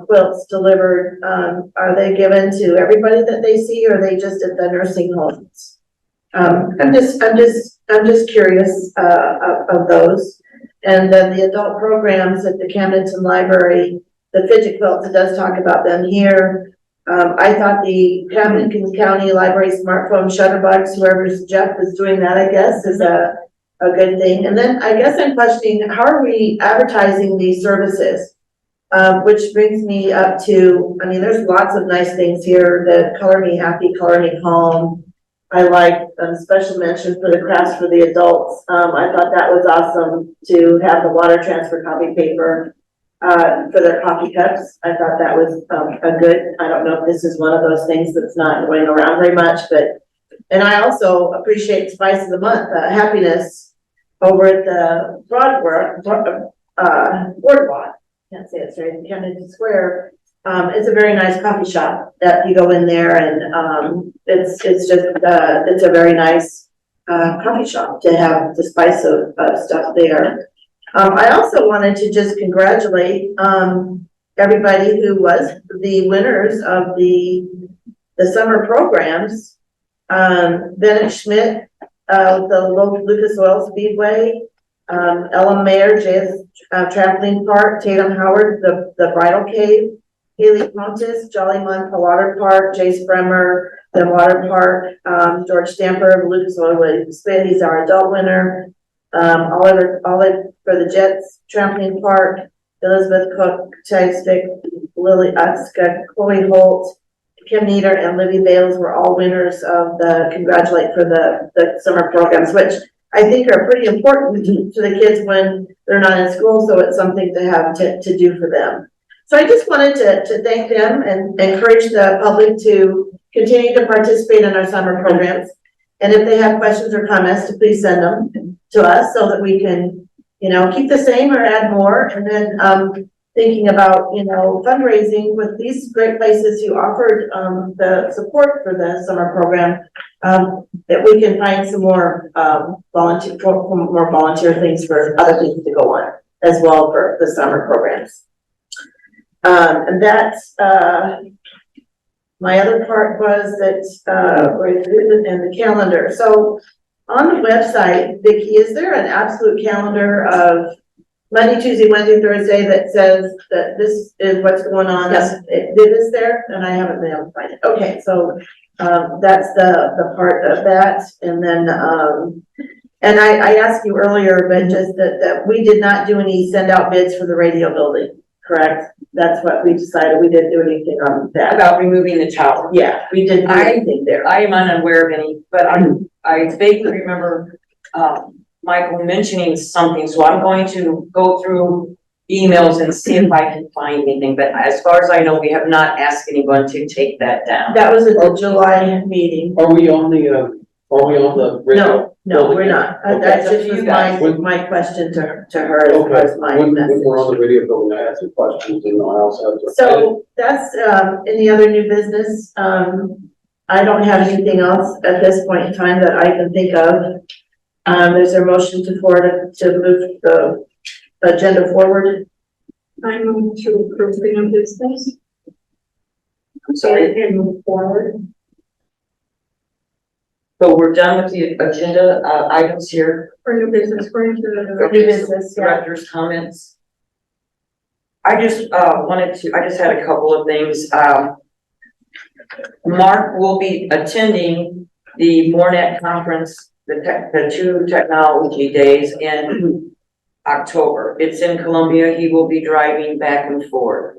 quilts delivered, are they given to everybody that they see, or are they just at the nursing homes? I'm just curious of those. And then the adult programs at the Camdenton Library, the fidget quilts, it does talk about them here. I thought the Camden County Library smartphone shutterbugs, whoever's Jeff is doing that, I guess, is a good thing. And then I guess I'm questioning, how are we advertising these services? Which brings me up to, I mean, there's lots of nice things here, the Color Me Happy, Color Me Calm. I like special mention for the crafts for the adults. I thought that was awesome to have the water transfer copy paper for their coffee cups. I thought that was a good, I don't know if this is one of those things that's not going around very much, but, and I also appreciate Spice of the Month, happiness over at the Boardwalk. Can't say it straight, in Camden Square. It's a very nice coffee shop that you go in there, and it's a very nice coffee shop to have the spice of stuff there. I also wanted to just congratulate everybody who was the winners of the summer programs. Bennett Schmidt, the local Lucas Oil Speedway, Ella Mayer, Jay's Trampoline Park, Tatum Howard, the Bridal Cave, Haley Pontus, Jolly Month, the Water Park, Jace Bremer, the Water Park, George Stamper, Lucas Oil Speed, he's our adult winner. Olive for the Jets Trampoline Park, Elizabeth Cook, Chagstick, Lily Utska, Chloe Holt, Kim Nieder, and Libby Bales were all winners of the congratulate for the summer programs, which I think are pretty important to the kids when they're not in school, so it's something to have to do for them. So I just wanted to thank them and encourage the public to continue to participate in our summer programs. And if they have questions or comments, to please send them to us so that we can, keep the same or add more. And then thinking about, you know, fundraising with these great places who offered, the support for the summer program, that we can find some more, more volunteer things for other things to go on as well for the summer programs. And that's, my other part was that, and the calendar. So on the website, Vicki, is there an absolute calendar of Monday, Tuesday, Wednesday, Thursday that says that this is what's going on? Yes. It is there, and I haven't been able to find it. Okay, so, that's the part of that. And then, and I asked you earlier, but just that we did not do any send out bids for the radio building, correct? That's what we decided. We didn't do anything on that. About removing the tower. Yeah, we didn't do anything there. I am unaware of any, but I vaguely remember, Michael mentioning something, so I'm going to go through emails and see if I can find anything, but as far as I know, we have not asked anyone to take that down. That was at the July meeting. Are we on the radio? No, we're not. Okay. That's just You was guys. my question to her as far as my When we're on message. the radio building, I had some questions and I also have to. So that's, any other new business? I don't have anything else at this point in time that I can think of. There's a motion to move the agenda forward. I move to approve the new business I'm sorry. and move forward. So we're done with the agenda, items here. For new business, we're into the. New business, yeah. Director's comments. I just had a couple of things. Mark will be attending the Mornet conference, the two technology days in October. It's in Columbia. He will be driving back and forth.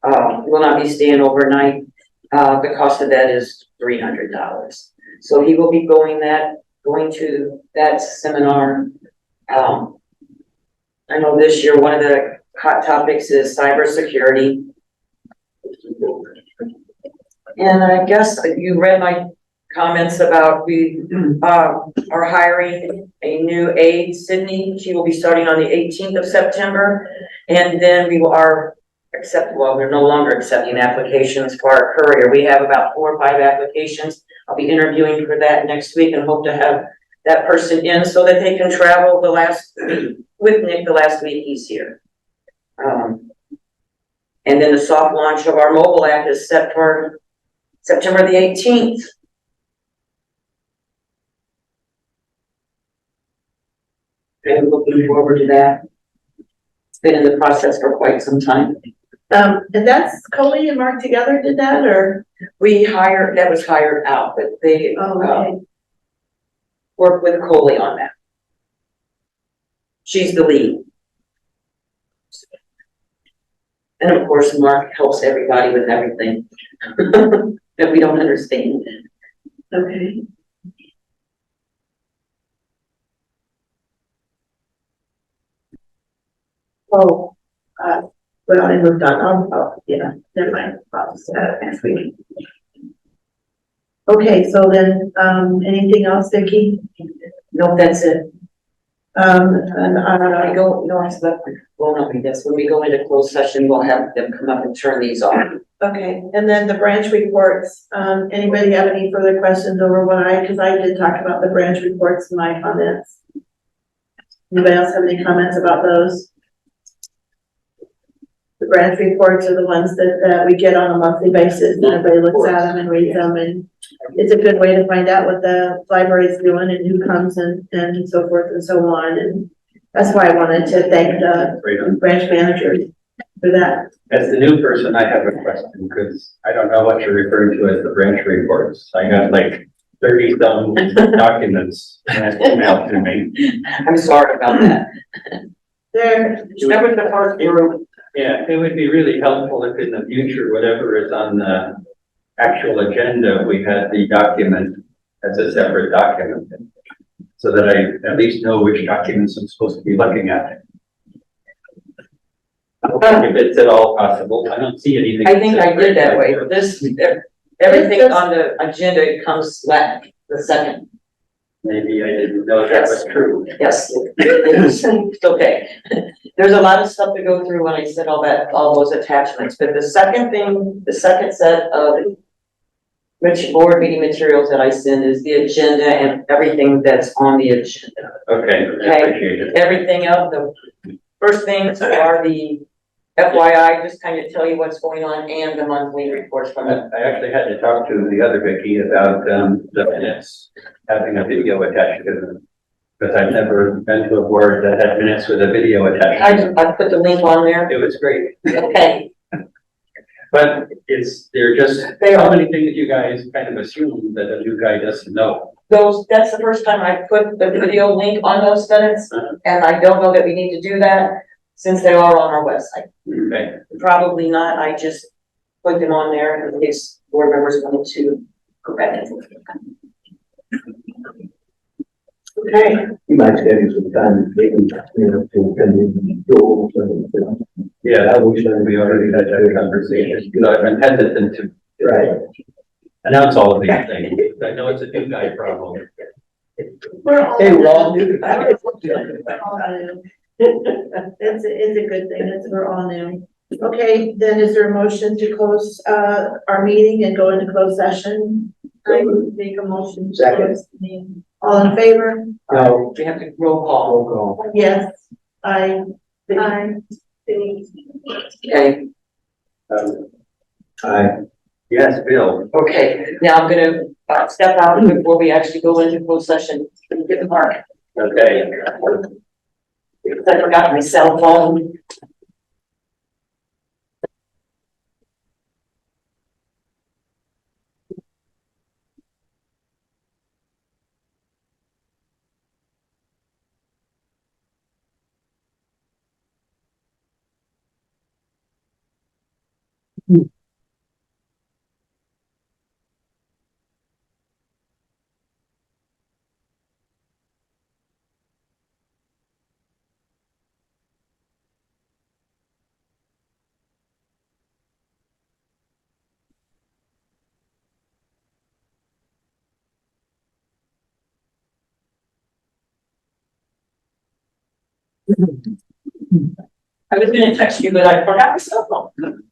Will not be staying overnight. The cost of that is $300. So he will be going to that seminar. I know this year, one of the hot topics is cybersecurity. And I guess you read my comments about we are hiring a new aide, Sydney. She will be starting on the 18th of September. And then we're no longer accepting applications for our courier. We have about 4 or 5 applications. I'll be interviewing for that next week and hope to have that person in so that they can travel with Nick the last week he's here. And then the soft launch of our mobile app is set for September the 18th. I'm looking forward to that. It's been in the process for quite some time. And that's Coley and Mark together did that, or? That was hired out, but they Okay. work with Coley on that. She's the lead. And of course, Mark helps everybody with everything that we don't understand. Okay. Oh, well, I moved on. Yeah, never mind. I'll just add it next week. Okay, so then, anything else, Vicki? No, that's it. And, When we go into closed session, we'll have them come up and turn these off. okay, and then the branch reports, anybody have any further questions over because I did talk about the branch reports in my comments. Anybody else have any comments about those? The branch reports are the ones that we get on a monthly basis, and everybody looks at them and reads them, and it's a good way to find out what the library is doing and who comes and so forth and so on, and that's why I wanted to thank the branch manager for that. As the new person, I have a question, because I don't know what you're referring to as the branch reports. I got like 30-some documents emailed to me. I'm sorry about that. There, That was the first group. Yeah, it would be really helpful if in the future, whatever is on the actual agenda, we had the document as a separate document, so that I at least know which documents I'm supposed to be looking at. If it's at all possible, I don't see anything. I think I did that way. Everything on the agenda comes the second. Maybe I didn't know that was true. Yes, it's okay. There's a lot of stuff to go through when I said all those attachments, but the second set of board meeting materials that I send is the agenda and everything that's on the agenda. Okay, I appreciate it. Everything else, the first things are the FYI, just kind of tell you what's going on, and the monthly reports from it. I actually had to talk to the other Vicky about, the minutes, having a video attached to them. Because I've never been to a board that had minutes with a video attached. I put the link on there. It was great, Okay, but they're just, They so are. many things you guys kind of assume that a new guy doesn't know. that's the first time I put the video link on those minutes, and I don't know that we need to do that since they are on our website. Okay, Probably not, I just put them on there in case board members wanted to go back and forth. Okay, You might schedule some time, maybe, to come in, go over some. yeah, we already had that conversation, because I've been hesitant to Right. announce all of these things. I know it's a new guy problem. Hey, we're all new. We're all new. It's a good thing, we're all new. Okay, then is there a motion to close, our meeting and go into closed session? I would make a motion to Second. close the meeting. All in favor? No, we have to roll call. roll call. Yes, I. Aye. Denise. Okay, Aye. Yes, Bill. okay, now I'm gonna step out before we actually go into closed session and get the mark. Okay. I forgot my cell phone. I was gonna text you, but I forgot my cell phone.